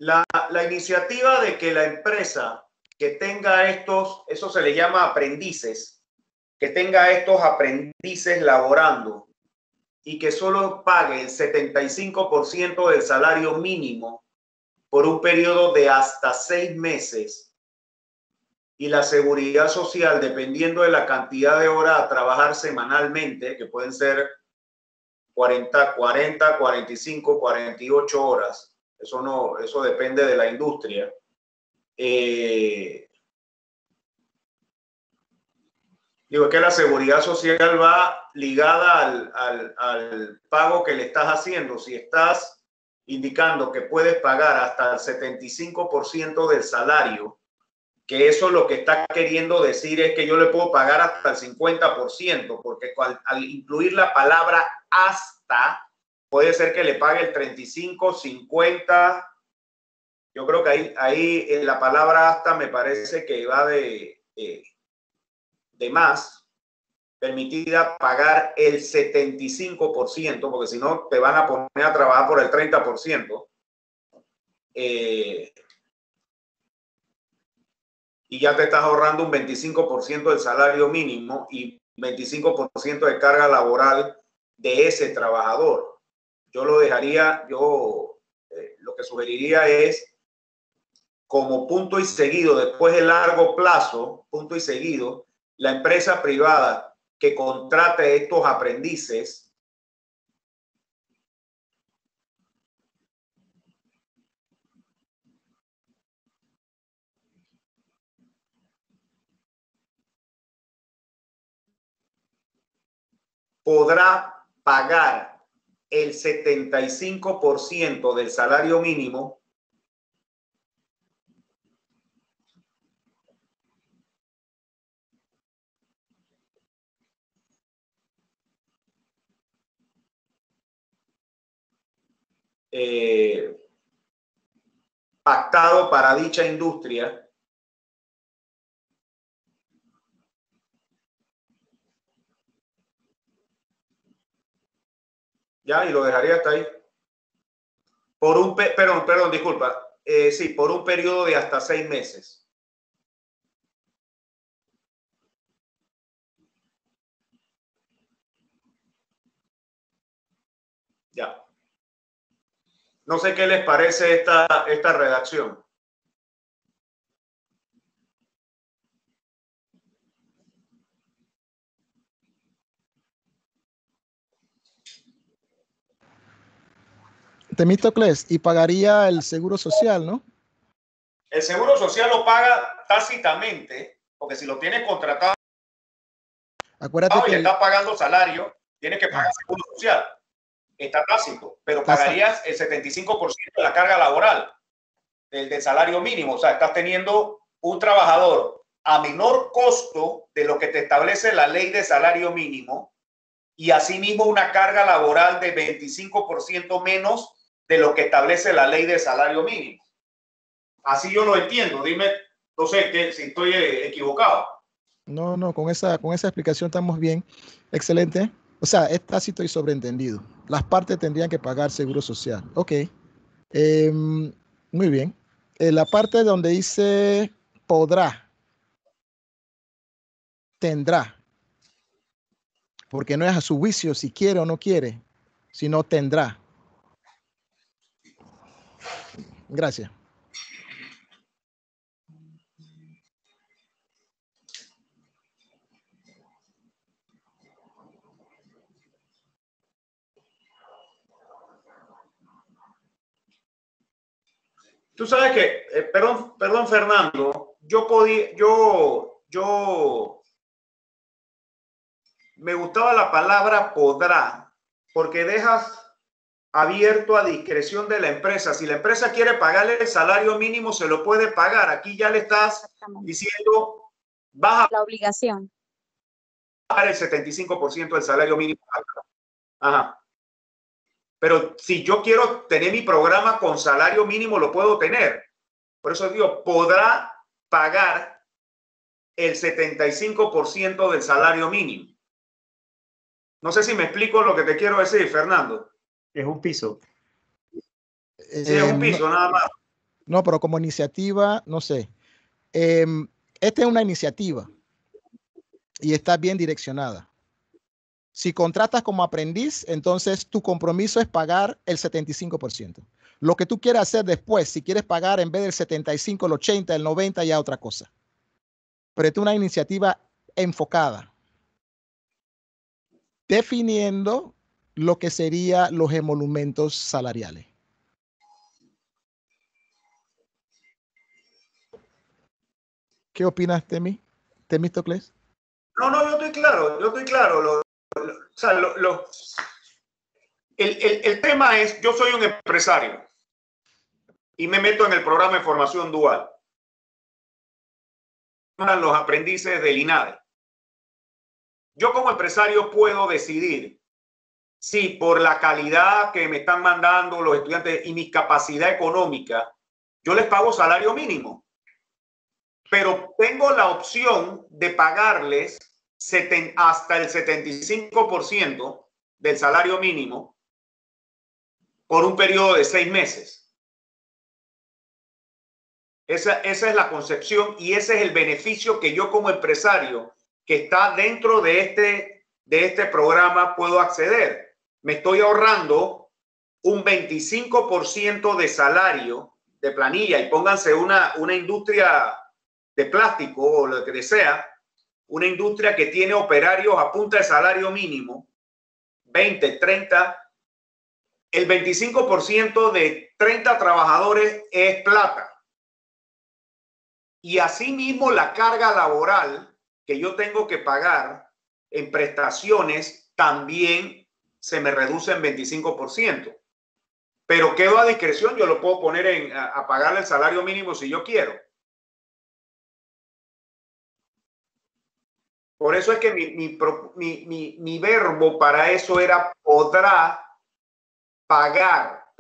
La iniciativa de que la empresa que tenga eso se le llama aprendices, que tenga estos aprendices laborando y que solo pague el 75% del salario mínimo por un periodo de hasta 6 meses, y la seguridad social, dependiendo de la cantidad de horas a trabajar semanalmente, que pueden ser 40, 45, 48 horas, eso depende de la industria. Digo, es que la seguridad social va ligada al pago que le estás haciendo. Si estás indicando que puedes pagar hasta el 75% del salario, que eso lo que está queriendo decir es que yo le puedo pagar hasta el 50%, porque al incluir la palabra hasta, puede ser que le pague el 35, 50. Yo creo que ahí en la palabra hasta me parece que va de más, permitida pagar el 75%, porque si no te van a poner a trabajar por el 30%. Y ya te estás ahorrando un 25% del salario mínimo y 25% de carga laboral de ese trabajador. Yo lo dejaría, lo que sugeriría es, como punto y seguido, después de largo plazo, punto y seguido, la empresa privada que contrate estos aprendices podrá pagar el 75% del salario mínimo pactado para dicha industria ya, y lo dejaría hasta ahí por un perdón, disculpa, sí, por un periodo de hasta 6 meses. Ya. No sé qué les parece esta redacción. Temístocles, y pagaría el seguro social, ¿no? El seguro social lo paga tácitamente, porque si lo tienes contratado Acuérdate y que está pagando salario, tienes que pagar seguro social. Está tácito, pero pagarías el 75% de la carga laboral del salario mínimo. O sea, estás teniendo un trabajador a menor costo de lo que te establece la ley de salario mínimo y asimismo una carga laboral de 25% menos de lo que establece la ley de salario mínimo. Así yo lo entiendo. Dime, no sé si estoy equivocado. No, con esa explicación estamos bien. Excelente. O sea, es tácito y sobreentendido. Las partes tendrían que pagar seguro social. Ok. Muy bien. La parte donde dice podrá, tendrá, porque no es a su juicio si quiere o no quiere, sino tendrá. Gracias. Tú sabes que, perdón, Fernando, yo me gustaba la palabra podrá, porque dejas abierto a discreción de la empresa. Si la empresa quiere pagarle el salario mínimo, se lo puede pagar. Aquí ya le estás diciendo, vas a la obligación. pagar el 75% del salario mínimo. Ajá. Pero si yo quiero tener mi programa con salario mínimo, lo puedo tener. Por eso digo, podrá pagar el 75% del salario mínimo. No sé si me explico lo que te quiero decir, Fernando. Es un piso. Sí, es un piso, nada más. No, pero como iniciativa, no sé. Esta es una iniciativa y está bien direccionada. Si contratas como aprendiz, entonces tu compromiso es pagar el 75%. Lo que tú quieras hacer después, si quieres pagar en vez del 75, el 80, el 90, ya otra cosa. Pero esta es una iniciativa enfocada, definiendo lo que serían los emolumentos salariales. ¿Qué opinas, Temístocles? No, yo estoy claro, o sea, el tema es, yo soy un empresario y me meto en el programa de formación dual. Los aprendices del INADE. Yo como empresario puedo decidir si por la calidad que me están mandando los estudiantes y mi capacidad económica, yo les pago salario mínimo. Pero tengo la opción de pagarles hasta el 75% del salario mínimo por un periodo de 6 meses. Esa es la concepción y ese es el beneficio que yo como empresario que está dentro de este programa puedo acceder. Me estoy ahorrando un 25% de salario de planilla y pónganse una industria de plástico o lo que sea, una industria que tiene operarios a punta de salario mínimo, 20, 30, el 25% de 30 trabajadores es plata. Y asimismo la carga laboral que yo tengo que pagar en prestaciones también se me reduce en 25%. Pero quedo a discreción, yo lo puedo poner a pagarle el salario mínimo si yo quiero. Por eso es que mi verbo para eso era podrá pagar.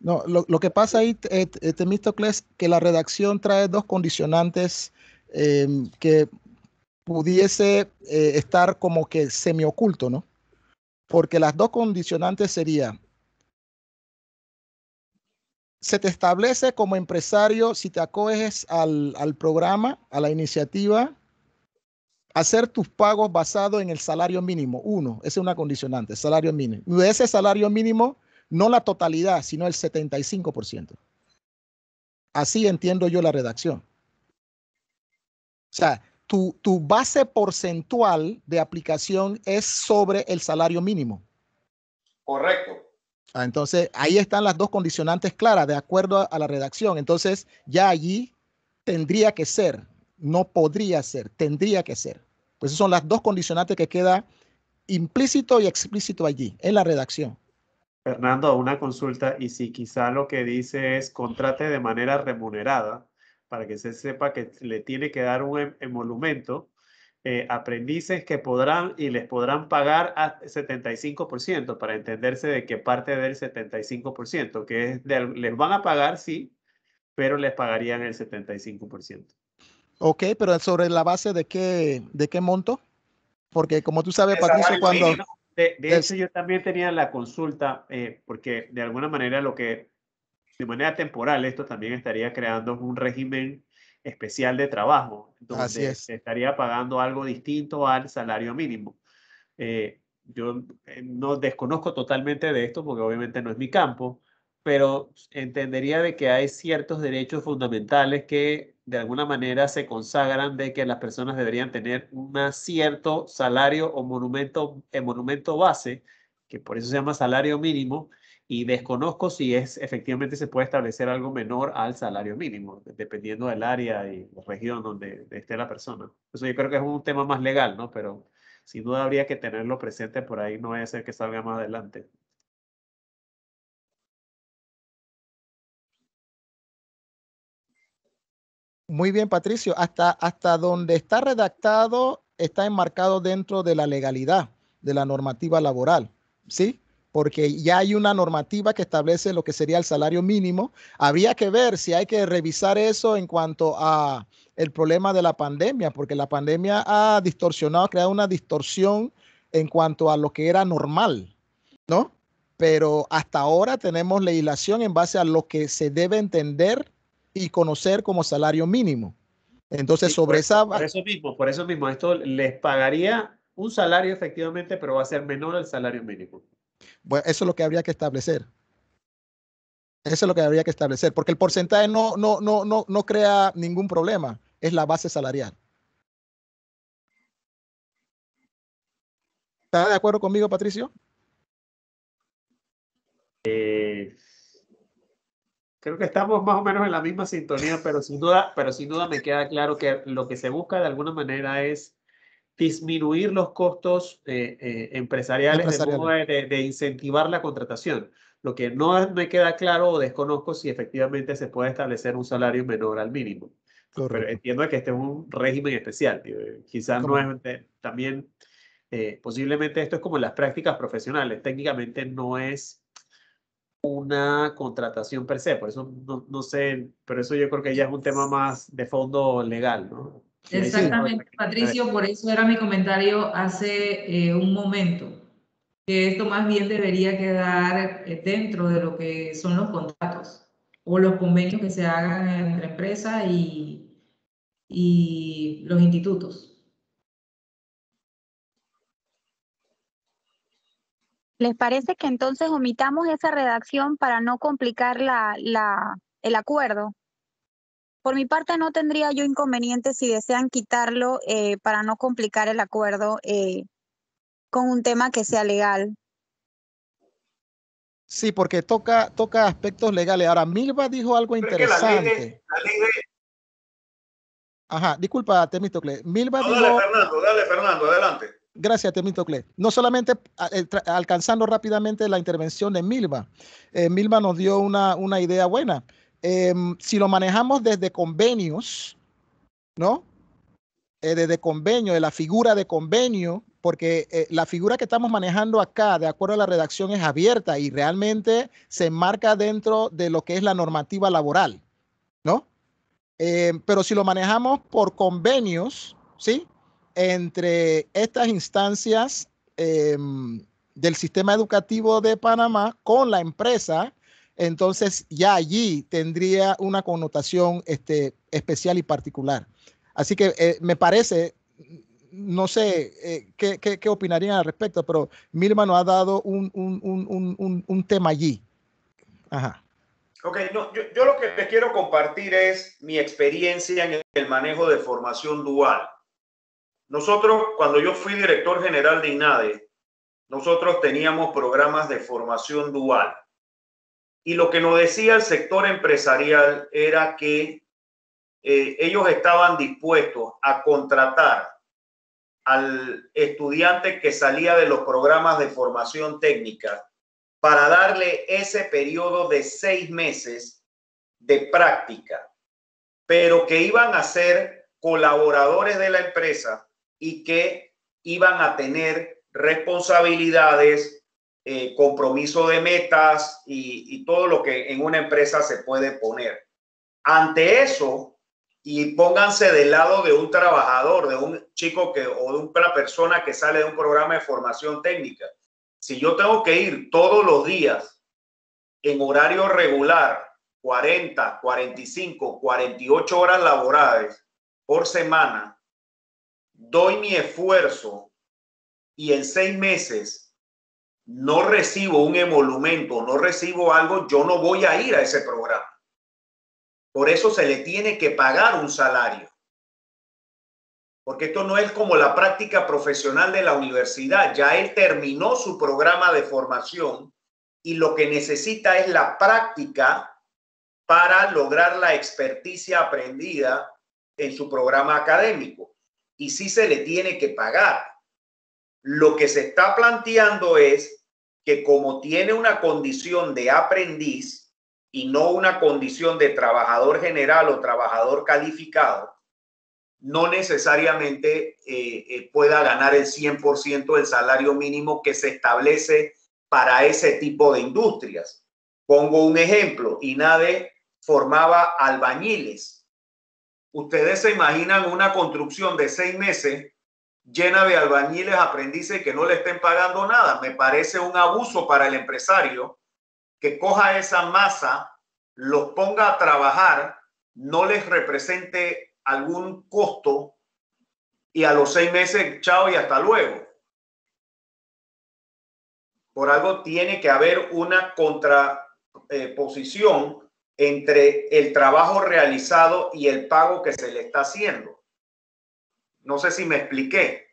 No, lo que pasa ahí, Temístocles, que la redacción trae dos condicionantes que pudiese estar como que semioculto, ¿no? Porque las dos condicionantes serían, se te establece como empresario, si te acoges al programa, a la iniciativa, hacer tus pagos basados en el salario mínimo. Uno, esa es una condicionante, salario mínimo. Y de ese salario mínimo, no la totalidad, sino el 75%. Así entiendo yo la redacción. O sea, tu base porcentual de aplicación es sobre el salario mínimo. Correcto. Entonces, ahí están las dos condicionantes claras de acuerdo a la redacción. Entonces, ya allí tendría que ser, no podría ser, tendría que ser. Pues esas son las dos condicionantes que queda implícito y explícito allí, en la redacción. Fernando, una consulta, y si quizá lo que dice es contrate de manera remunerada, para que se sepa que le tiene que dar un emolumento, aprendices que podrán y les podrán pagar a 75%, para entenderse de que parte del 75%, que es les van a pagar, sí, pero les pagarían el 75%. Ok, pero sobre la base de qué monto? Porque como tú sabes, Patricio, cuando... De hecho, yo también tenía la consulta, porque de alguna manera de manera temporal, esto también estaría creando un régimen especial de trabajo, donde se estaría pagando algo distinto al salario mínimo. Yo no desconozco totalmente de esto, porque obviamente no es mi campo, pero entendería de que hay ciertos derechos fundamentales que de alguna manera se consagran de que las personas deberían tener un cierto salario o monumento base, que por eso se llama salario mínimo, y desconozco si efectivamente se puede establecer algo menor al salario mínimo, dependiendo del área y la región donde esté la persona. Eso yo creo que es un tema más legal, ¿no? Pero sin duda habría que tenerlo presente por ahí, no vaya a ser que salga más adelante. Muy bien, Patricio. Hasta donde está redactado está enmarcado dentro de la legalidad, de la normativa laboral, ¿sí? Porque ya hay una normativa que establece lo que sería el salario mínimo. Habría que ver si hay que revisar eso en cuanto a el problema de la pandemia, porque la pandemia ha distorsionado, creado una distorsión en cuanto a lo que era normal, ¿no? Pero hasta ahora tenemos legislación en base a lo que se debe entender y conocer como salario mínimo. Entonces, Sí, sobre esa... por eso mismo, esto les pagaría un salario efectivamente, pero va a ser menor al salario mínimo. Bueno, eso es lo que habría que establecer. Eso es lo que habría que establecer, porque el porcentaje no crea ningún problema, es la base salarial. ¿Está de acuerdo conmigo, Patricio? Creo que estamos más o menos en la misma sintonía, pero sin duda me queda claro que lo que se busca de alguna manera es disminuir los costos empresariales de modo de incentivar la contratación. Lo que no me queda claro o desconozco si efectivamente se puede establecer un salario menor al mínimo. Correcto. Pero entiendo que este es un régimen especial. Quizás no es también, posiblemente esto es como en las prácticas profesionales. Técnicamente no es una contratación per se, por eso no sé, pero eso yo creo que ya es un tema más de fondo legal, ¿no? Exactamente, Patricio, por eso era mi comentario hace un momento, que esto más bien debería quedar dentro de lo que son los contratos o los convenios que se hagan entre empresas y los institutos. ¿Les parece que entonces omitamos esa redacción para no complicar el acuerdo? Por mi parte no tendría yo inconveniente si desean quitarlo para no complicar el acuerdo con un tema que sea legal. Sí, porque toca aspectos legales. Ahora, Milva dijo algo interesante. Ajá, disculpa, Temístocles. Milva dijo... Dale, Fernando, adelante. Gracias, Temístocles. No solamente alcanzando rápidamente la intervención de Milva. Milva nos dio una idea buena. Si lo manejamos desde convenios, ¿no? Desde convenio, de la figura de convenio, porque la figura que estamos manejando acá, de acuerdo a la redacción, es abierta y realmente se enmarca dentro de lo que es la normativa laboral, ¿no? Pero si lo manejamos por convenios, ¿sí? Entre estas instancias del sistema educativo de Panamá con la empresa, entonces ya allí tendría una connotación especial y particular. Así que me parece, no sé qué opinarían al respecto, pero Milva nos ha dado un tema allí. Ajá. Ok, no, yo lo que te quiero compartir es mi experiencia en el manejo de formación dual. Nosotros, cuando yo fui director general de INADE, nosotros teníamos programas de formación dual. Y lo que nos decía el sector empresarial era que ellos estaban dispuestos a contratar al estudiante que salía de los programas de formación técnica para darle ese periodo de 6 meses de práctica, pero que iban a ser colaboradores de la empresa y que iban a tener responsabilidades, compromiso de metas y todo lo que en una empresa se puede poner. Ante eso, y pónganse del lado de un trabajador, de un chico o de una persona que sale de un programa de formación técnica. Si yo tengo que ir todos los días en horario regular, 40, 45, 48 horas laborales por semana, doy mi esfuerzo y en 6 meses no recibo un emolumento, no recibo algo, yo no voy a ir a ese programa. Por eso se le tiene que pagar un salario. Porque esto no es como la práctica profesional de la universidad. Ya él terminó su programa de formación y lo que necesita es la práctica para lograr la experticia aprendida en su programa académico. Y sí se le tiene que pagar. Lo que se está planteando es que como tiene una condición de aprendiz y no una condición de trabajador general o trabajador calificado, no necesariamente pueda ganar el 100% del salario mínimo que se establece para ese tipo de industrias. Pongo un ejemplo, INADE formaba albañiles. Ustedes se imaginan una construcción de 6 meses llena de albañiles, aprendices que no le estén pagando nada. Me parece un abuso para el empresario que coja esa masa, los ponga a trabajar, no les represente algún costo y a los 6 meses, chao y hasta luego. Por algo tiene que haber una contraposición entre el trabajo realizado y el pago que se le está haciendo. No sé si me expliqué.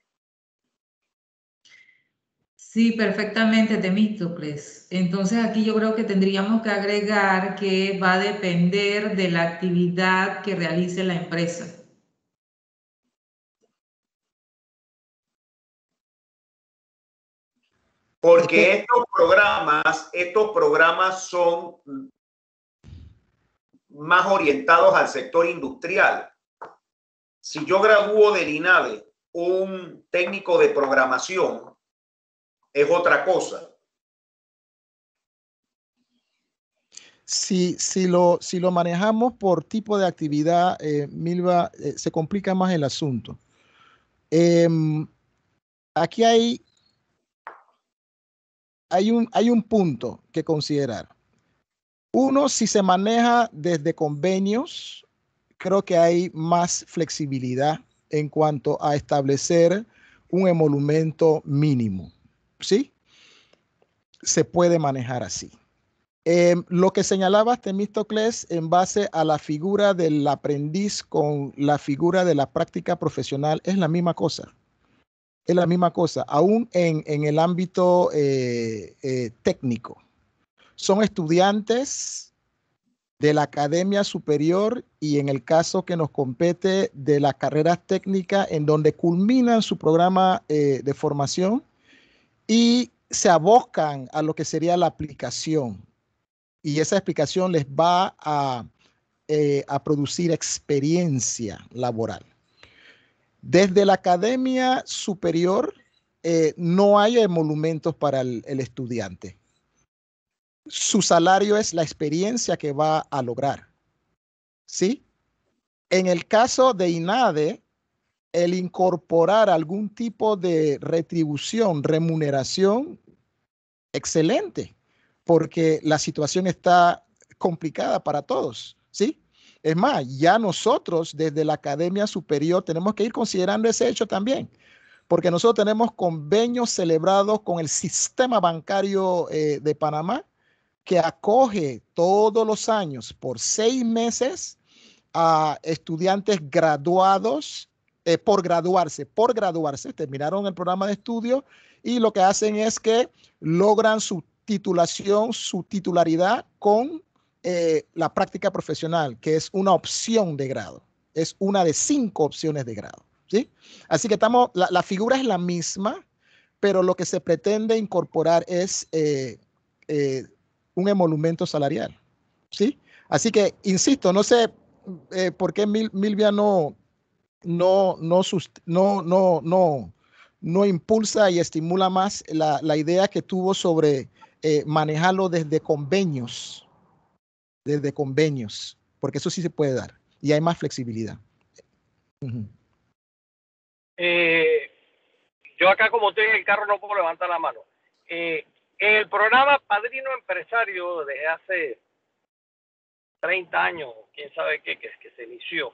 Sí, perfectamente, Temístocles. Entonces aquí yo creo que tendríamos que agregar que va a depender de la actividad que realice la empresa. Porque estos programas son más orientados al sector industrial. Si yo gradúo del INADE un técnico de programación, es otra cosa. Si lo manejamos por tipo de actividad, Milva, se complica más el asunto. Aquí hay un punto que considerar. Uno, si se maneja desde convenios, creo que hay más flexibilidad en cuanto a establecer un emolumento mínimo, ¿sí? Se puede manejar así. Lo que señalabas, Temístocles, en base a la figura del aprendiz con la figura de la práctica profesional, es la misma cosa. Es la misma cosa, aún en el ámbito técnico. Son estudiantes de la academia superior y en el caso que nos compete de las carreras técnicas en donde culminan su programa de formación y se abocan a lo que sería la aplicación. Y esa explicación les va a producir experiencia laboral. Desde la academia superior no hay emolumentos para el estudiante. Su salario es la experiencia que va a lograr, ¿sí? En el caso de INADE, el incorporar algún tipo de retribución, remuneración, excelente, porque la situación está complicada para todos, ¿sí? Es más, ya nosotros desde la Academia Superior tenemos que ir considerando ese hecho también, porque nosotros tenemos convenios celebrados con el sistema bancario de Panamá, que acoge todos los años por 6 meses a estudiantes graduados, por graduarse, terminaron el programa de estudio y lo que hacen es que logran su titulación, su titularidad con la práctica profesional, que es una opción de grado, es una de 5 opciones de grado, ¿sí? Así que la figura es la misma, pero lo que se pretende incorporar es un emolumento salarial, ¿sí? Así que, insisto, no sé por qué Milvia no impulsa y estimula más la idea que tuvo sobre manejarlo desde convenios, porque eso sí se puede dar y hay más flexibilidad. Yo acá, como estoy en el carro, no puedo levantar la mano. En el programa Padrino Empresario, desde hace 30 años, quién sabe qué, que se inició,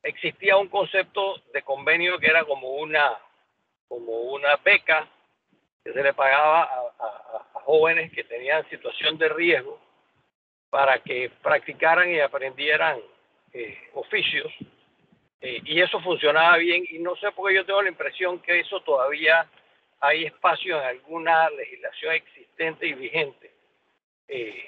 existía un concepto de convenio que era como una beca que se le pagaba a jóvenes que tenían situación de riesgo para que practicaran y aprendieran oficios. Y eso funcionaba bien, y no sé por qué yo tengo la impresión que eso todavía hay espacio en alguna legislación existente y vigente. Y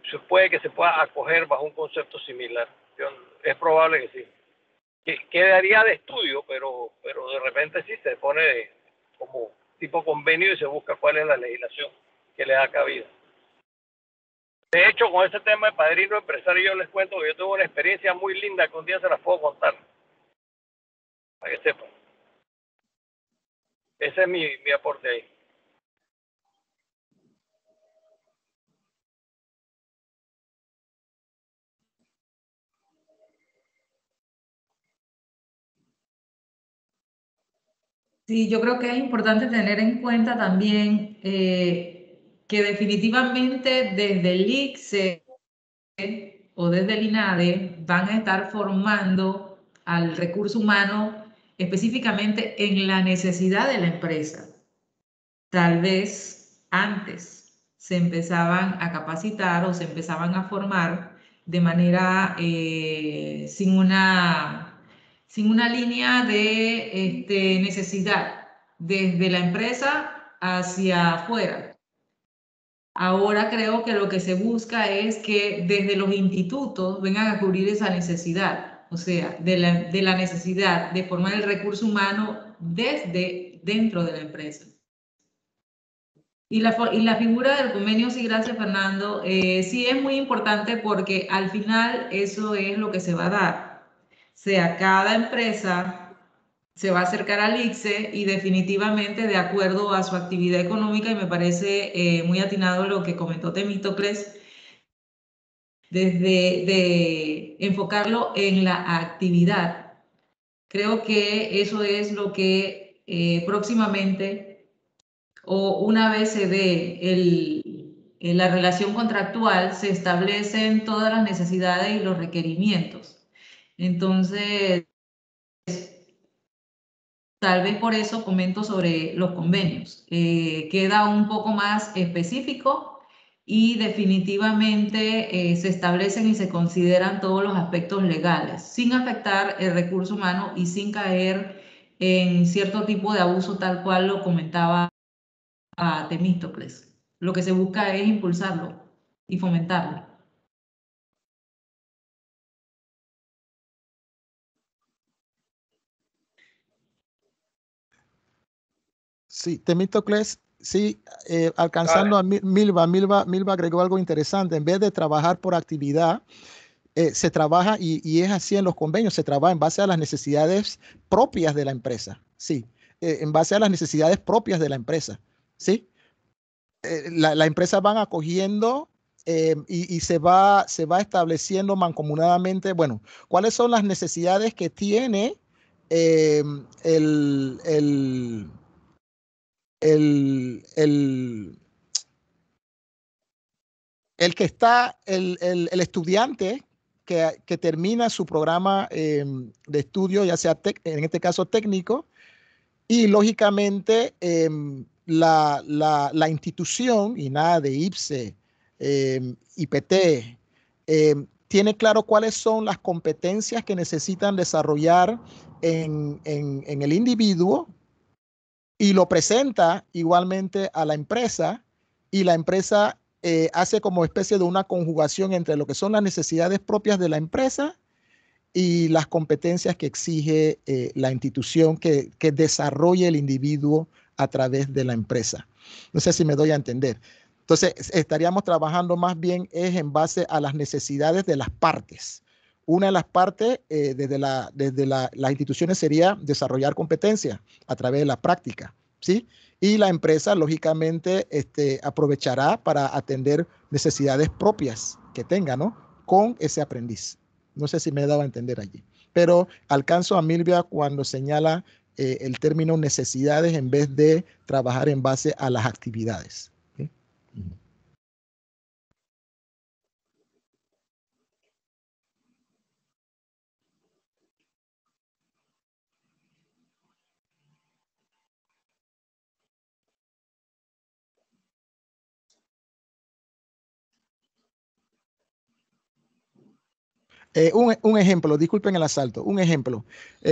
se puede que se pueda acoger bajo un concepto similar. Es probable que sí. Que quedaría de estudio, pero de repente sí se pone como tipo convenio y se busca cuál es la legislación que le da cabida. De hecho, con ese tema de padrino empresario, yo les cuento que yo tuve una experiencia muy linda que un día se las puedo contar, para que sepan. Ese es mi aporte ahí. Sí, yo creo que es importante tener en cuenta también que definitivamente desde el ICSE o desde el INADE van a estar formando al recurso humano específicamente en la necesidad de la empresa. Tal vez antes se empezaban a capacitar o se empezaban a formar de manera sin sin una línea de necesidad desde la empresa hacia afuera. Ahora creo que lo que se busca es que desde los institutos vengan a cubrir esa necesidad, o sea, de la necesidad de formar el recurso humano desde dentro de la empresa. Y la figura del convenio, sí, gracias Fernando, sí es muy importante porque al final eso es lo que se va a dar. O sea, cada empresa se va a acercar al ICSE y definitivamente de acuerdo a su actividad económica, y me parece muy atinado lo que comentó Temístocles, de enfocarlo en la actividad. Creo que eso es lo que próximamente, o una vez se dé la relación contractual, se establecen todas las necesidades y los requerimientos. Entonces, tal vez por eso comento sobre los convenios. Queda un poco más específico y definitivamente se establecen y se consideran todos los aspectos legales, sin afectar el recurso humano y sin caer en cierto tipo de abuso, tal cual lo comentaba a Temístocles. Lo que se busca es impulsarlo y fomentarlo. Sí, Temístocles, sí, alcanzando a Milva agregó algo interesante. En vez de trabajar por actividad, se trabaja, y es así en los convenios, se trabaja en base a las necesidades propias de la empresa. Sí, en base a las necesidades propias de la empresa. Sí, la empresa van acogiendo y se va estableciendo mancomunadamente, bueno, cuáles son las necesidades que tiene el que está, el estudiante que termina su programa de estudio, ya sea en este caso técnico, y lógicamente la institución, y nada de IPSE, IPT, tiene claro cuáles son las competencias que necesitan desarrollar en el individuo, y lo presenta igualmente a la empresa, y la empresa hace como especie de una conjugación entre lo que son las necesidades propias de la empresa y las competencias que exige la institución que desarrolle el individuo a través de la empresa. No sé si me doy a entender. Entonces, estaríamos trabajando más bien es en base a las necesidades de las partes. Una de las partes desde las instituciones sería desarrollar competencias a través de la práctica, ¿sí? Y la empresa, lógicamente, aprovechará para atender necesidades propias que tenga, ¿no? Con ese aprendiz. No sé si me he dado a entender allí, pero alcanzo a Milvia cuando señala el término necesidades en vez de trabajar en base a las actividades. ¿Sí? Un ejemplo, disculpen el asalto, un ejemplo.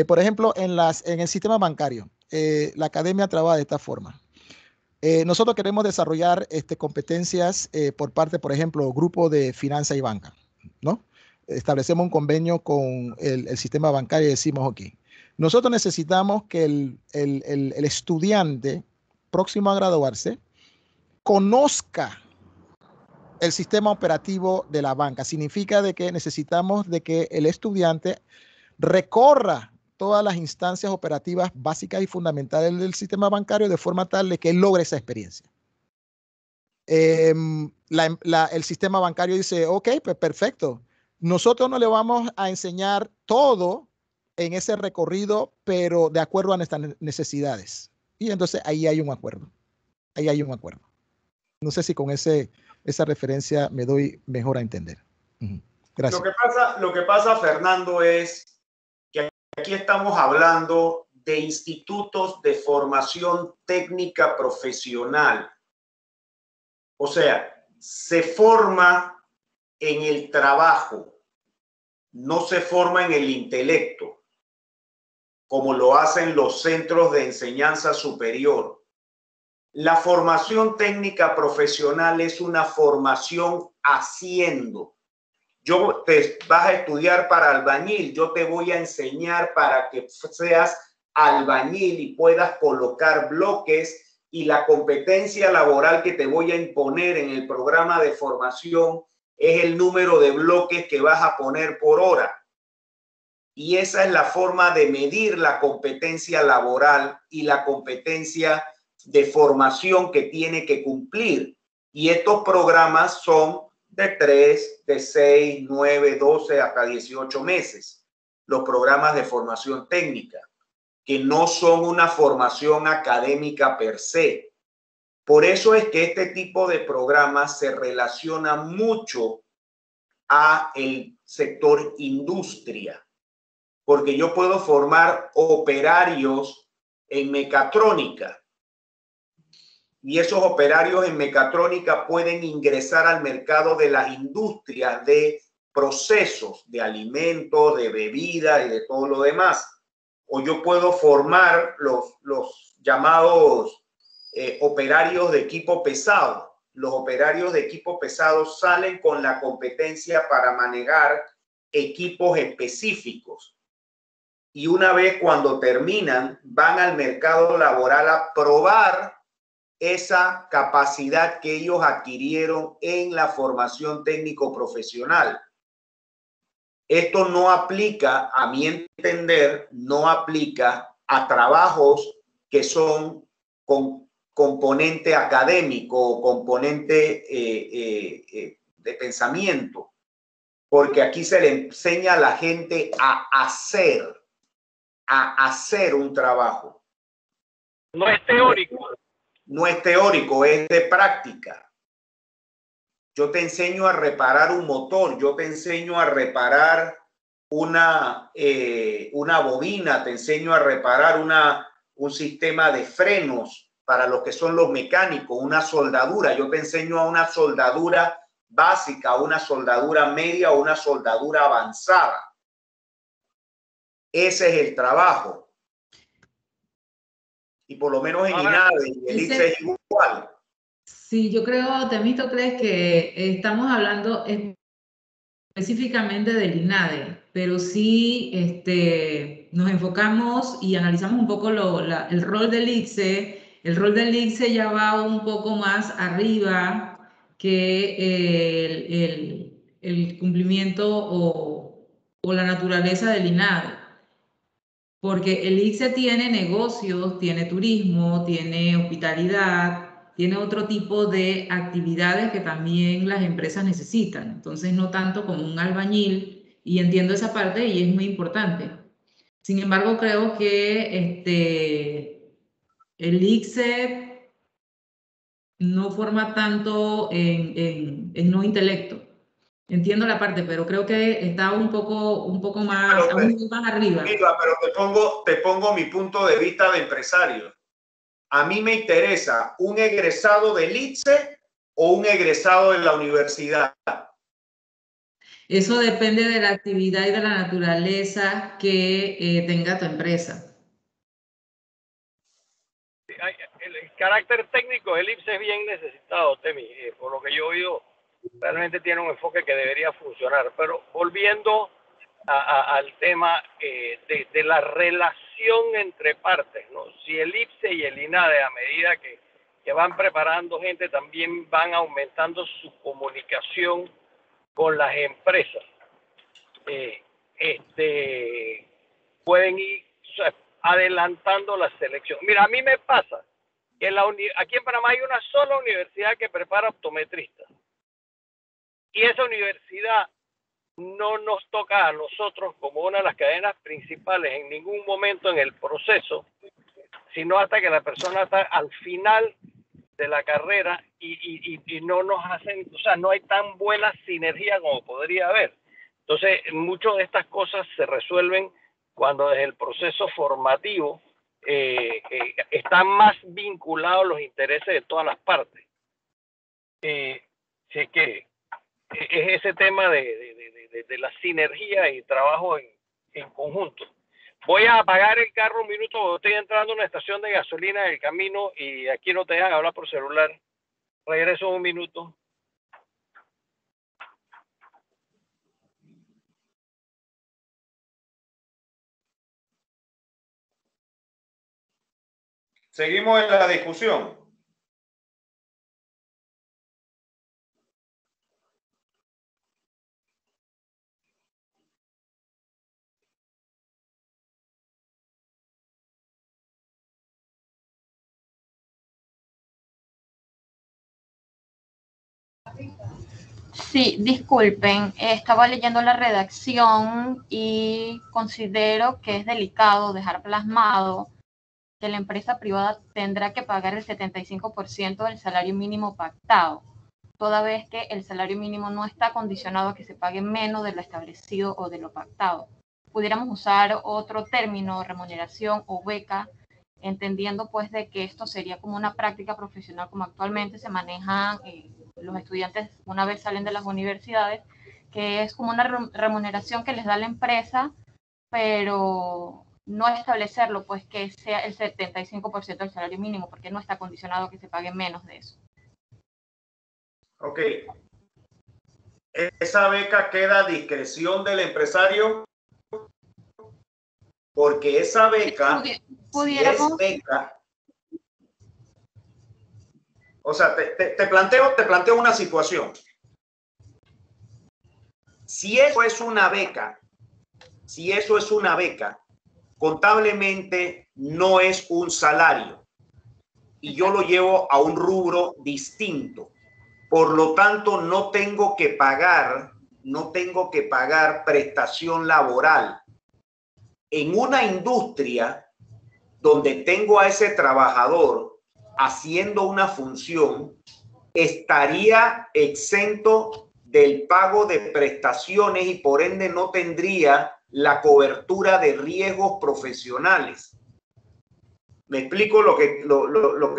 Por ejemplo, en el sistema bancario, la academia trabaja de esta forma. Nosotros queremos desarrollar competencias por parte, por ejemplo, grupo de finanza y banca, ¿no? Establecemos un convenio con el sistema bancario y decimos, ok, nosotros necesitamos que el estudiante próximo a graduarse conozca el sistema operativo de la banca. Significa de que necesitamos de que el estudiante recorra todas las instancias operativas básicas y fundamentales del sistema bancario de forma tal de que él logre esa experiencia. El sistema bancario dice, ok, pues perfecto. Nosotros no le vamos a enseñar todo en ese recorrido, pero de acuerdo a nuestras necesidades. Y entonces ahí hay un acuerdo. Ahí hay un acuerdo. No sé si con esa referencia me doy mejor a entender. Gracias. Lo que pasa, Fernando, es que aquí estamos hablando de institutos de formación técnica profesional. O sea, se forma en el trabajo, no se forma en el intelecto. como lo hacen los centros de enseñanza superior. La formación técnica profesional es una formación haciendo. Yo te vas a estudiar para albañil, yo te voy a enseñar para que seas albañil y puedas colocar bloques, y la competencia laboral que te voy a imponer en el programa de formación es el número de bloques que vas a poner por hora. Y esa es la forma de medir la competencia laboral y la competencia de formación que tiene que cumplir. Y estos programas son de 3, de 6, 9, 12 hasta 18 meses. Los programas de formación técnica, que no son una formación académica per se. Por eso es que este tipo de programas se relaciona mucho a el sector industria, porque yo puedo formar operarios en mecatrónica y esos operarios en mecatrónica pueden ingresar al mercado de las industrias de procesos, de alimentos, de bebidas y de todo lo demás. O yo puedo formar los llamados operarios de equipo pesado. Los operarios de equipo pesado salen con la competencia para manejar equipos específicos. Y una vez cuando terminan, van al mercado laboral a probar esa capacidad que ellos adquirieron en la formación técnico profesional. Esto no aplica, a mi entender, no aplica a trabajos que son con componente académico o componente de pensamiento, porque aquí se le enseña a la gente a hacer un trabajo. No es teórico. No es teórico, es de práctica. Yo te enseño a reparar un motor, yo te enseño a reparar una bobina, te enseño a reparar un sistema de frenos para los que son los mecánicos, una soldadura. Yo te enseño a una soldadura básica, una soldadura media o una soldadura avanzada. Ese es el trabajo. Y por lo menos en INADE y el ICE es igual. Sí, yo creo, Temístocles, que estamos hablando específicamente del INADE, pero sí nos enfocamos y analizamos un poco el rol del ICSE. El rol del ICSE ya va un poco más arriba que el cumplimiento o la naturaleza del INADE. Porque el ICSE tiene negocios, tiene turismo, tiene hospitalidad, tiene otro tipo de actividades que también las empresas necesitan. Entonces, no tanto como un albañil, y entiendo esa parte y es muy importante. Sin embargo, creo que el ICSE no forma tanto en no intelecto. Entiendo la parte, pero creo que está un poco más, a un nivel más arriba. Pero te pongo mi punto de vista de empresario. A mí me interesa un egresado del ICSE o un egresado de la universidad. Eso depende de la actividad y de la naturaleza que tenga tu empresa. El carácter técnico del ICSE es bien necesitado, Temi. Por lo que yo he oído, realmente tiene un enfoque que debería funcionar. Pero volviendo al tema de la relación entre partes, ¿no? Si el ICSE y el INADE, a medida que van preparando gente, también van aumentando su comunicación con las empresas, pueden ir, o sea, adelantando la selección. Mira, a mí me pasa que aquí en Panamá hay una sola universidad que prepara optometristas. Y esa universidad no nos toca a nosotros como una de las cadenas principales en ningún momento en el proceso, sino hasta que la persona está al final de la carrera y no nos hacen, o sea, no hay tan buena sinergia como podría haber. Entonces, muchas de estas cosas se resuelven cuando desde el proceso formativo están más vinculados los intereses de todas las partes. Así que es ese tema de la sinergia y trabajo en conjunto. Voy a apagar el carro un minuto porque estoy entrando a una estación de gasolina en el camino y aquí no te dejan hablar por celular. Regreso en un minuto. Seguimos en la discusión. Sí, disculpen, estaba leyendo la redacción y considero que es delicado dejar plasmado que la empresa privada tendrá que pagar el 75% del salario mínimo pactado, toda vez que el salario mínimo no está condicionado a que se pague menos de lo establecido o de lo pactado. Pudiéramos usar otro término, remuneración o beca, entendiendo pues de que esto sería como una práctica profesional como actualmente se manejan los estudiantes una vez salen de las universidades, que es como una remuneración que les da la empresa, pero no establecerlo pues que sea el 75% del salario mínimo, porque no está condicionado a que se pague menos de eso. Ok. Esa beca queda a discreción del empresario, porque esa beca, si es beca, o sea, te planteo una situación. Si eso es una beca, contablemente no es un salario y yo lo llevo a un rubro distinto. Por lo tanto, no tengo que pagar prestación laboral. En una industria donde tengo a ese trabajador haciendo una función, estaría exento del pago de prestaciones y por ende no tendría la cobertura de riesgos profesionales. ¿Me explico lo que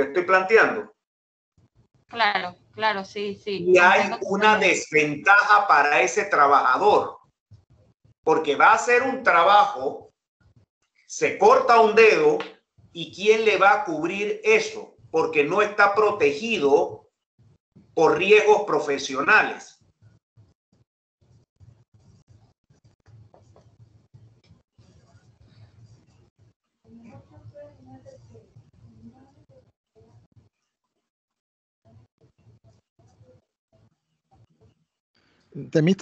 estoy planteando? Claro, claro, sí, sí. Y hay una desventaja para ese trabajador, porque va a hacer un trabajo, se corta un dedo y ¿quién le va a cubrir eso? Porque no está protegido por riesgos profesionales. Temito